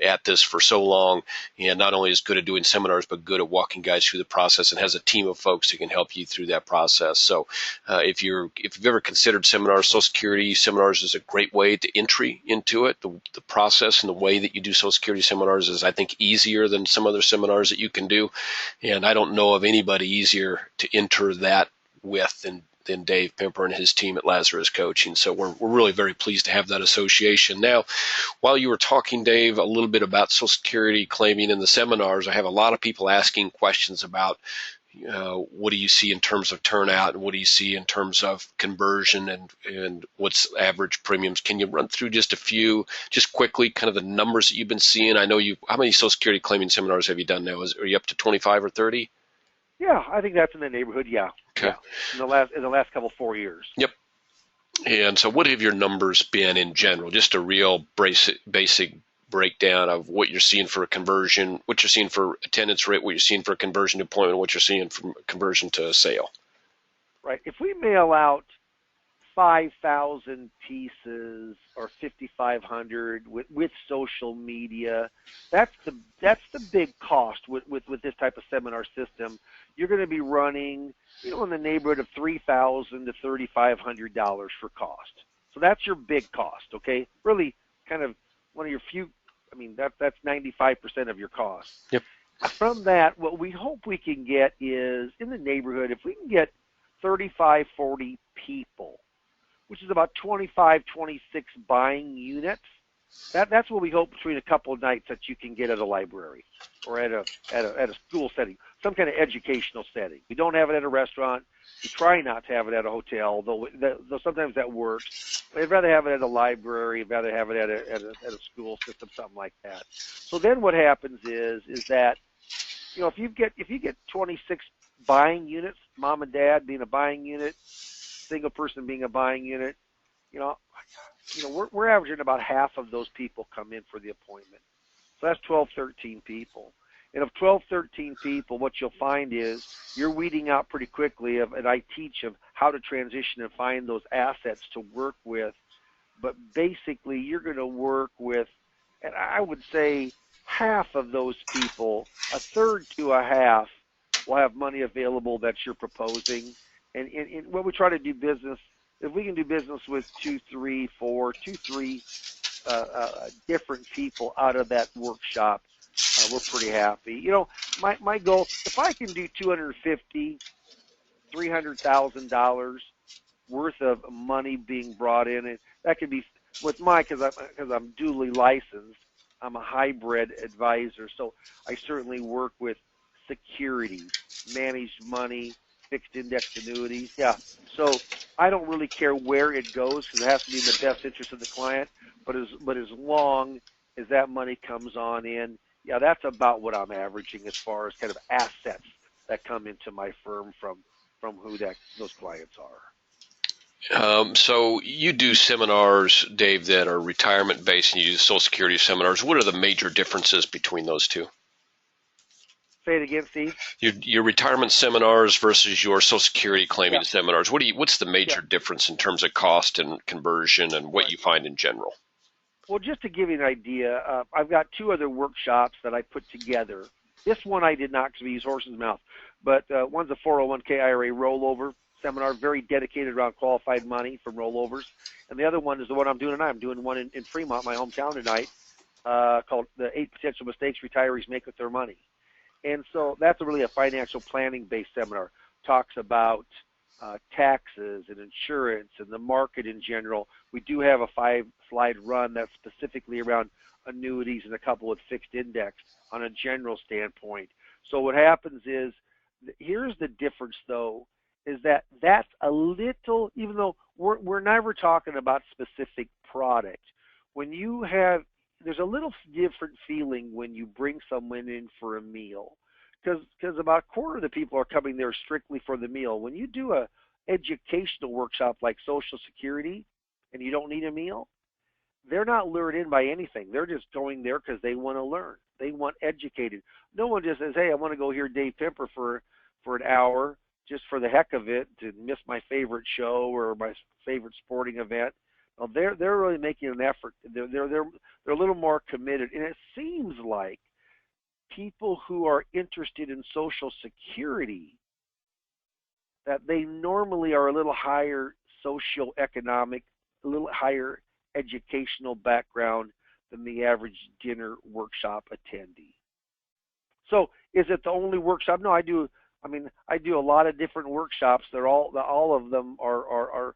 at this for so long, and not only is good at doing seminars, but good at walking guys through the process, and has a team of folks who can help you through that process. So if you've ever considered seminars, Social Security seminars is a great way to entry into it. The process and the way that you do Social Security seminars is, I think, easier than some other seminars that you can do, and I don't know of anybody easier to enter that with than Dave Pemper and his team at Lazarus Coaching. So we're really very pleased to have that association. Now, while you were talking, Dave, a little bit about Social Security claiming in the seminars, I have a lot of people asking questions about what do you see in terms of turnout, and what do you see in terms of conversion, and what's average premiums. Can you run through just a few, just quickly, kind of the numbers that you've been seeing? I know how many Social Security claiming seminars have you done now? Are you up to 25 or 30? Yeah, I think that's in the neighborhood. Yeah. Okay. Yeah. In the last couple 4 years. Yep. And so, what have your numbers been in general? Just a real basic breakdown of what you're seeing for a conversion, what you're seeing for attendance rate, what you're seeing for a conversion to appointment, what you're seeing from conversion to a sale. Right. If we mail out 5,000 pieces or 5,500 with social media, that's the big cost with this type of seminar system. You're going to be running, in the neighborhood of $3,000 to $3,500 for cost. So that's your big cost. Okay, really, kind of one of your few. I mean, that's 95% of your cost. Yep. From that, what we hope we can get is in the neighborhood. If we can get 35, 40 people, which is about 25, 26 buying units. That's what we hope between a couple of nights that you can get at a library or at a school setting, some kind of educational setting. We don't have it at a restaurant. We try not to have it at a hotel, though sometimes that works. I'd rather have it at a library. I'd rather have it at a school system, something like that. So then what happens is that if you get 26 buying units, mom and dad being a buying unit, single person being a buying unit, we're averaging about half of those people come in for the appointment. So that's 12, 13 people. And of 12, 13 people, what you'll find is you're weeding out pretty quickly, and I teach of how to transition and find those assets to work with. But basically, you're going to work with, and I would say half of those people, a third to a half, will have money available that you're proposing. And when we try to do business, if we can do business with 2, 3, 4, 2, 3 different people out of that workshop, we're pretty happy. My goal, if I can do $250,000, $300,000 worth of money being brought in, and that could be with because I'm duly licensed. I'm a hybrid advisor, so I certainly work with securities, managed money, fixed index annuities. Yeah. So I don't really care where it goes because it has to be in the best interest of the client. But as long as that money comes on in, yeah, that's about what I'm averaging as far as kind of assets that come into my firm from who those clients are. So you do seminars, Dave, that are retirement based, and you do Social Security seminars. What are the major differences between those two? Say it again, Steve. Your retirement seminars versus your Social Security claiming seminars. What's the major difference in terms of cost and conversion, and what you find in general? Well, just to give you an idea, I've got 2 other workshops that I put together. This one I did not because we use horse's mouth, but one's a 401k IRA rollover. seminar, very dedicated around qualified money from rollovers. And the other one is the one I'm doing tonight. I'm doing one in Fremont, my hometown tonight, called The 8 Potential Mistakes Retirees Make with Their Money. And so that's really a financial planning-based seminar. Talks about taxes and insurance and the market in general. We do have a 5-slide run that's specifically around annuities and a couple of fixed index on a general standpoint. So what happens is, here's the difference though, is that that's a little, even though we're never talking about specific product, when you have, there's a little different feeling when you bring someone in for a meal, because about a quarter of the people are coming there strictly for the meal. When you do a educational workshop like Social Security and you don't need a meal, they're not lured in by anything. They're just going there because they want to learn. They want educated. No one just says, hey, I want to go hear Dave Pimper for an hour just for the heck of it, to miss my favorite show or my favorite sporting event. Well, they're really making an effort. They're a little more committed. And it seems like people who are interested in Social Security, that they normally are a little higher socioeconomic, a little higher educational background than the average dinner workshop attendee. So is it the only workshop? No, I do a lot of different workshops. They're all of them are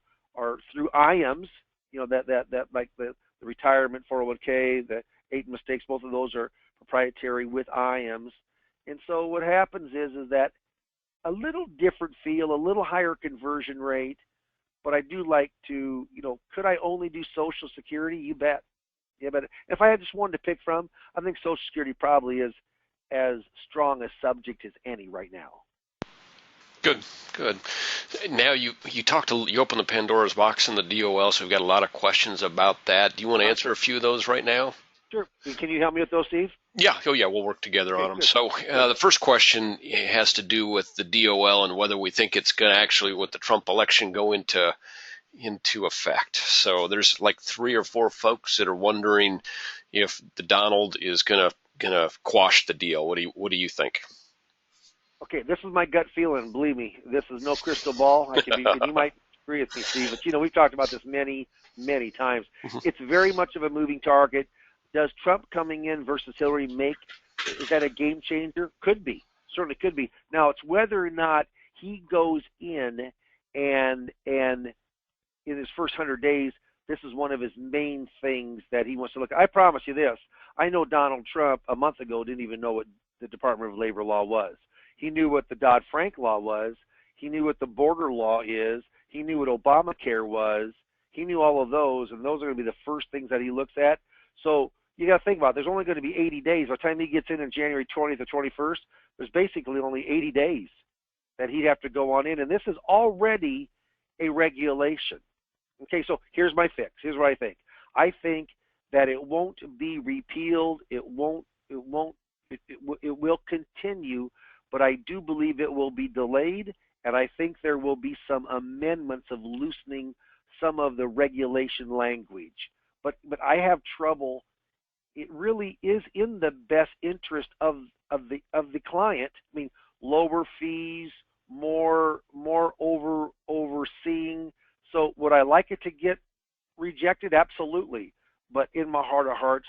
through IAMS, that like the retirement 401k, the 8 mistakes, both of those are proprietary with IAMS. And so what happens is that a little different feel, a little higher conversion rate, but I do like to, could I only do Social Security? You bet. Yeah, but if I had just one to pick from, I think Social Security probably is as strong a subject as any right now. Good. Now you opened the Pandora's box in the DOL, so we've got a lot of questions about that. Do you want to answer a few of those right now? Sure. Can you help me with those, Steve? Yeah. Oh, yeah. We'll work together on them. Good. So the first question has to do with the DOL and whether we think it's going to actually, with the Trump election, go into effect. So there's like 3 or 4 folks that are wondering if the Donald is going to quash the deal. What do you think? Okay, this is my gut feeling. Believe me, this is no crystal ball. And you might agree with me, Steve, but we've talked about this many, many times. It's very much of a moving target. Does Trump coming in versus Hillary is that a game changer? Could be. Certainly could be. Now, it's whether or not he goes in and in his first 100 days, this is one of his main things that he wants to look at. I promise you this. I know Donald Trump a month ago didn't even know what the Department of Labor law was. He knew what the Dodd-Frank law was. He knew what the border law is. He knew what Obamacare was. He knew all of those, and those are going to be the first things that he looks at. So you got to think about it. There's only going to be 80 days. By the time he gets in January 20th or 21st, there's basically only 80 days that he'd have to go on in, and this is already a regulation. Okay, so here's my fix. Here's what I think. I think that it won't be repealed. It will continue, but I do believe it will be delayed, and I think there will be some amendments of loosening some of the regulation language. But I have trouble. It really is in the best interest of the client. I mean, lower fees, more overseeing. So would I like it to get rejected? Absolutely. But in my heart of hearts,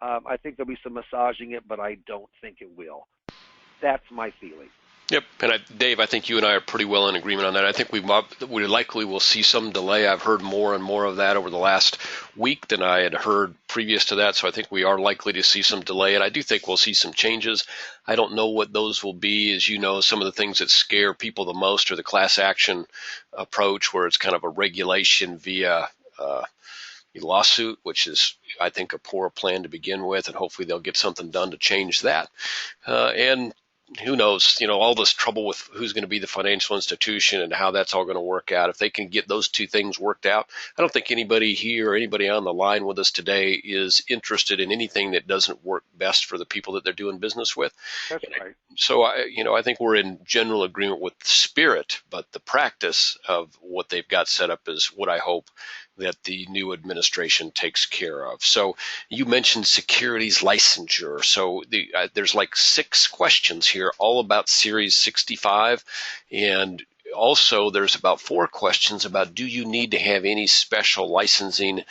I think there'll be some massaging it, but I don't think it will. That's my feeling. Yep. And Dave, I think you and I are pretty well in agreement on that. I think we likely will see some delay. I've heard more and more of that over the last week than I had heard previous to that. So I think we are likely to see some delay. And I do think we'll see some changes. I don't know what those will be. As you know, some of the things that scare people the most are the class action approach, where it's kind of a regulation via lawsuit, which is, I think, a poor plan to begin with. And hopefully they'll get something done to change that. And who knows, all this trouble with who's going to be the financial institution and how that's all going to work out. If they can get those two things worked out, I don't think anybody here or anybody on the line with us today is interested in anything that doesn't work best for the people that they're doing business with. That's right. So I think we're in general agreement with the spirit, but the practice of what they've got set up is what I hope that the new administration takes care of. So you mentioned securities licensure. So there's like 6 questions here, all about Series 65. And also, there's about 4 questions about, do you need to have any special licensing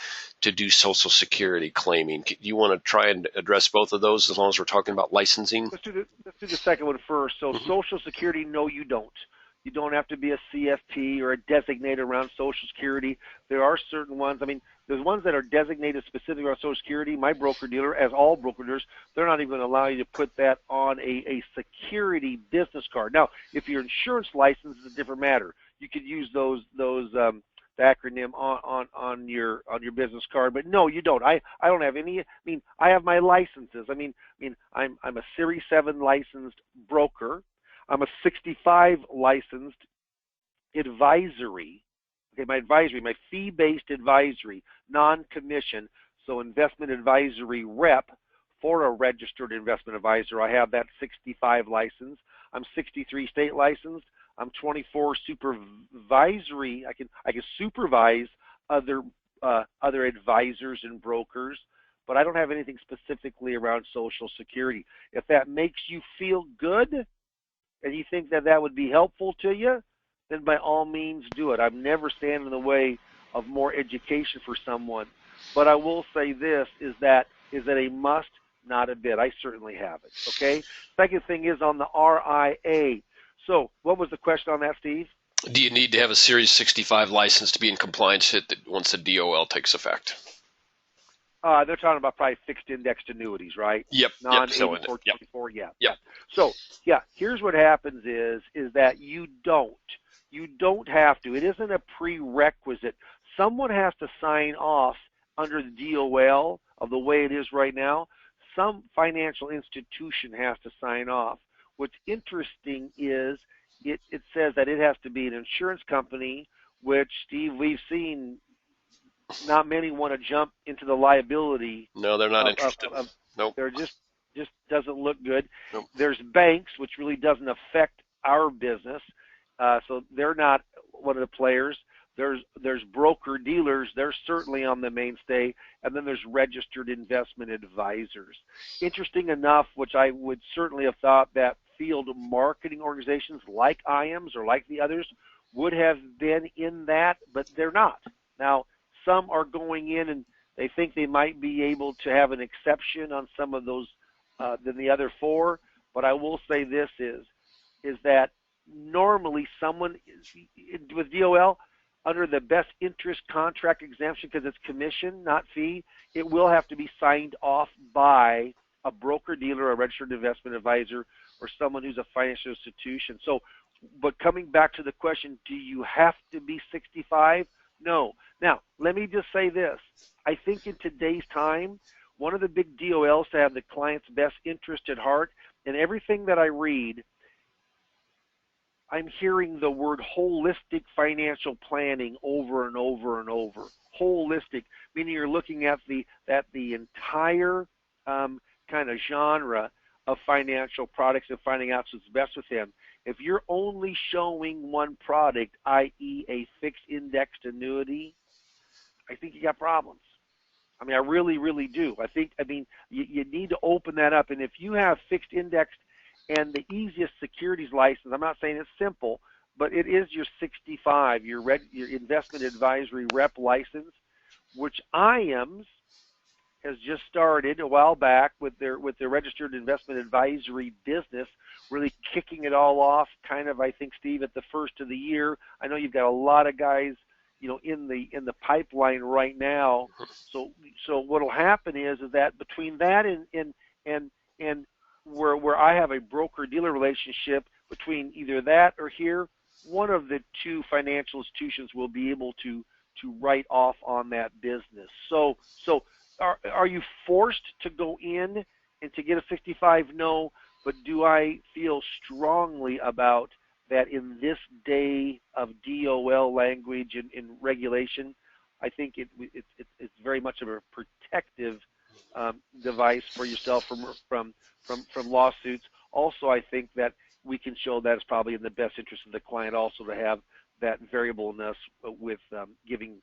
to do Social Security claiming? Do you want to try and address both of those as long as we're talking about licensing? Let's do the second one first. So Social Security, no, you don't. You don't have to be a CFP or a designated around Social Security. There are certain ones. I mean, there's ones that are designated specifically around Social Security. My broker-dealer, as all broker-dealers, they're not even going to allow you to put that on a security business card. Now, if your insurance license is a different matter. You could use the acronym on your business card, but no, you don't. I don't have any. I mean, I have my licenses. I'm a Series 7 licensed broker. I'm a 65 licensed advisory. Okay, my fee-based advisory, non-commission, so investment advisory rep for a registered investment advisor. I have that 65 license. I'm 63 state licensed. I'm 24 supervisory. I can supervise other advisors and brokers, but I don't have anything specifically around Social Security. If that makes you feel good and you think that would be helpful to you, then by all means do it. I've never stand in the way of more education for someone. But I will say this, is that a must, not a bid. I certainly have it, okay? Second thing is on the RIA. So what was the question on that, Steve? Do you need to have a Series 65 license to be in compliance once the DOL takes effect? They're talking about probably fixed indexed annuities, right? Yep. Non-8424, yeah. So, yeah, here's what happens is that you don't have to. It isn't a prerequisite. Someone has to sign off under the DOL of the way it is right now. Some financial institution has to sign off. What's interesting is it says that it has to be an insurance company, which, Steve, we've seen not many want to jump into the liability. No, they're not interested. Nope. They're just doesn't look good. Nope. There's banks, which really doesn't affect our business, so they're not one of the players. There's broker dealers. They're certainly on the mainstay, and then there's registered investment advisors. Interesting enough, which I would certainly have thought that field marketing organizations like IAMS or like the others would have been in that, but they're not. Now, some are going in and they think they might be able to have an exception on some of those than the other 4, but I will say this is that normally someone with DOL, under the best interest contract exemption, because it's commission, not fee, it will have to be signed off by a broker-dealer, a registered investment advisor, or someone who's a financial institution. So, but coming back to the question, do you have to be 65? No. Now, let me just say this. I think in today's time, one of the big DOLs to have the client's best interest at heart, and everything that I read, I'm hearing the word holistic financial planning over and over and over. Holistic, meaning you're looking at the entire kind of genre of financial products and finding out what's best with them. If you're only showing one product, i.e. a fixed indexed annuity, I think you got problems. I mean, I really, really do. You need to open that up. And if you have fixed indexed and the easiest securities license, I'm not saying it's simple, but it is your 65, your investment advisory rep license, which IAMS has just started a while back with their registered investment advisory business, really kicking it all off kind of, I think, Steve, at the first of the year. I know you've got a lot of guys, in the pipeline right now. So what'll happen is that between that and where I have a broker dealer relationship, between either that or here, one of the 2 financial institutions will be able to write off on that business. So are you forced to go in and to get a 65? No, but do I feel strongly about that in this day of DOL language and regulation? I think it's very much of a protective device for yourself from lawsuits. Also, I think that we can show that it's probably in the best interest of the client also to have that variableness with giving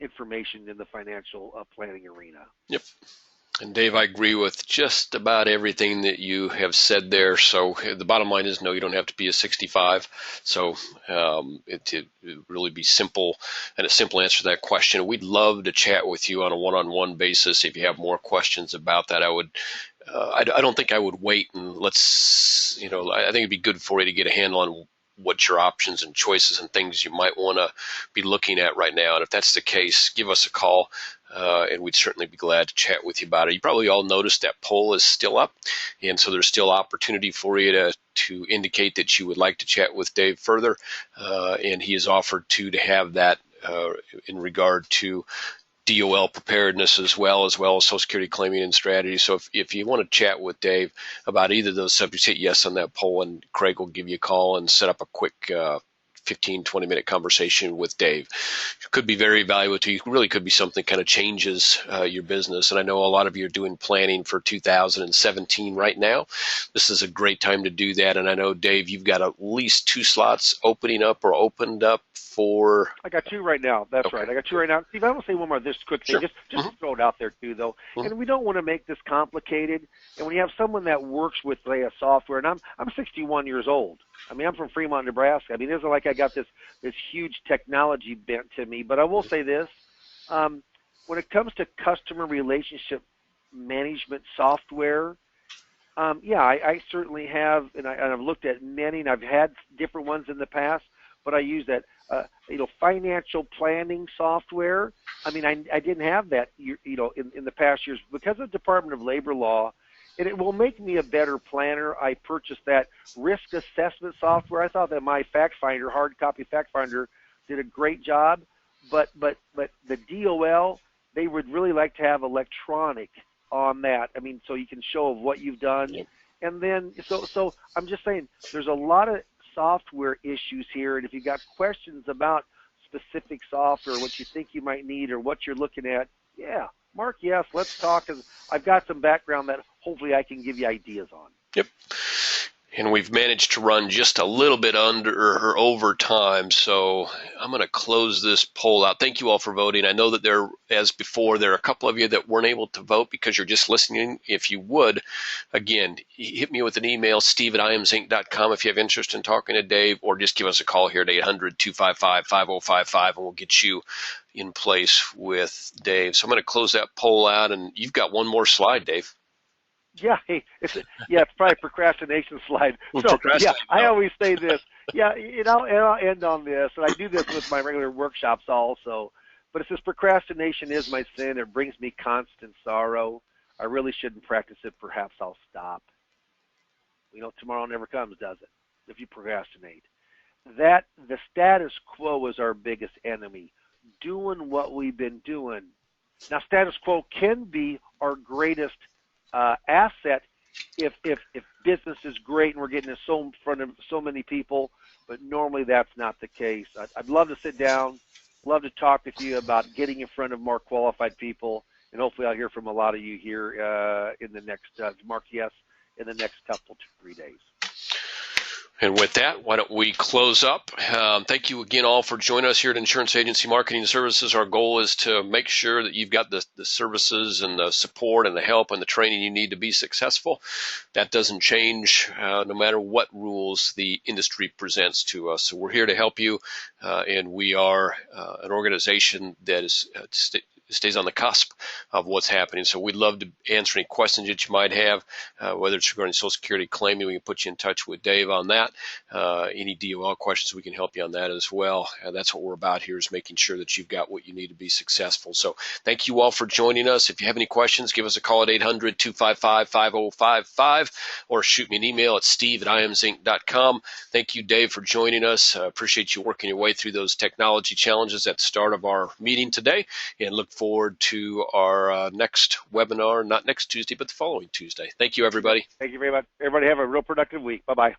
information in the financial planning arena. Yep. And Dave, I agree with just about everything that you have said there. So the bottom line is, no, you don't have to be a 65. So it really be simple, and a simple answer to that question. We'd love to chat with you on a one-on-one basis. If you have more questions about that, I don't think I would wait and I think it'd be good for you to get a handle on what your options and choices and things you might want to be looking at right now. And if that's the case, give us a call, and we'd certainly be glad to chat with you about it. You probably all noticed that poll is still up, and so there's still opportunity for you to indicate that you would like to chat with Dave further, and he has offered to have that in regard to DOL preparedness as well as Social Security claiming and strategy. So if you want to chat with Dave about either of those subjects, hit yes on that poll, and Craig will give you a call and set up a quick 15, 20-minute conversation with Dave. It could be very valuable to you. It really could be something kind of changes your business. And I know a lot of you are doing planning for 2017 right now. This is a great time to do that. And I know, Dave, you've got at least 2 slots opening up or opened up for... I got 2 right now. That's okay. Right. I got 2 right now. Steve, I want to say one more this quick thing. Sure. Just throw it out there, too, though. And we don't want to make this complicated. And when you have someone that works with, say, a software, and I'm 61 years old. I mean, I'm from Fremont, Nebraska. I mean, it isn't like I got this huge technology bent to me. But I will say this. When it comes to customer relationship management software, I certainly have, and I've looked at many, and I've had different ones in the past, but I use that, financial planning software. I mean, I didn't have that, in the past years because of Department of Labor law, and it will make me a better planner. I purchased that risk assessment software. I thought that my fact finder, hard copy fact finder, did a great job, but the DOL, they would really like to have electronic on that. I mean, so you can show of what you've done. Yep. And then, so I'm just saying, there's a lot of software issues here, and if you've got questions about specific software, what you think you might need or what you're looking at, Mark, yes, let's talk, because I've got some background that hopefully I can give you ideas on. Yep. And we've managed to run just a little bit under or over time, so I'm going to close this poll out. Thank you all for voting. I know that as before, there are a couple of you that weren't able to vote because you're just listening. If you would, again, hit me with an email, steve@imzinc.com, if you have interest in talking to Dave, or just give us a call here at 800-255-5055, and we'll get you in place with Dave. So I'm going to close that poll out, and you've got one more slide, Dave. Yeah, hey, it's probably a procrastination slide. So, I always say this. Yeah, and I'll end on this, and I do this with my regular workshops also. But it says, procrastination is my sin. It brings me constant sorrow. I really shouldn't practice it. Perhaps I'll stop. Tomorrow never comes, does it, if you procrastinate? The status quo is our biggest enemy, doing what we've been doing. Now, status quo can be our greatest asset if business is great and we're getting in front of so many people, but normally that's not the case. I'd love to sit down, love to talk with you about getting in front of more qualified people, and hopefully I'll hear from a lot of you here in the next, Mark, yes, in the next couple, 2-3 days. And with that, why don't we close up? Thank you again all for joining us here at Insurance Agency Marketing Services. Our goal is to make sure that you've got the services and the support and the help and the training you need to be successful. That doesn't change no matter what rules the industry presents to us. So we're here to help you, and we are an organization that is stays on the cusp of what's happening. So we'd love to answer any questions that you might have, whether it's regarding Social Security claiming. We can put you in touch with Dave on that. Any DOL questions, we can help you on that as well. That's what we're about here, is making sure that you've got what you need to be successful. So thank you all for joining us. If you have any questions, give us a call at 800-255-5055 or shoot me an email at steve@imzinc.com. Thank you, Dave, for joining us. Appreciate you working your way through those technology challenges at the start of our meeting today, and look forward to our next webinar, not next Tuesday, but the following Tuesday. Thank you, everybody. Thank you very much. Everybody have a real productive week. Bye-bye.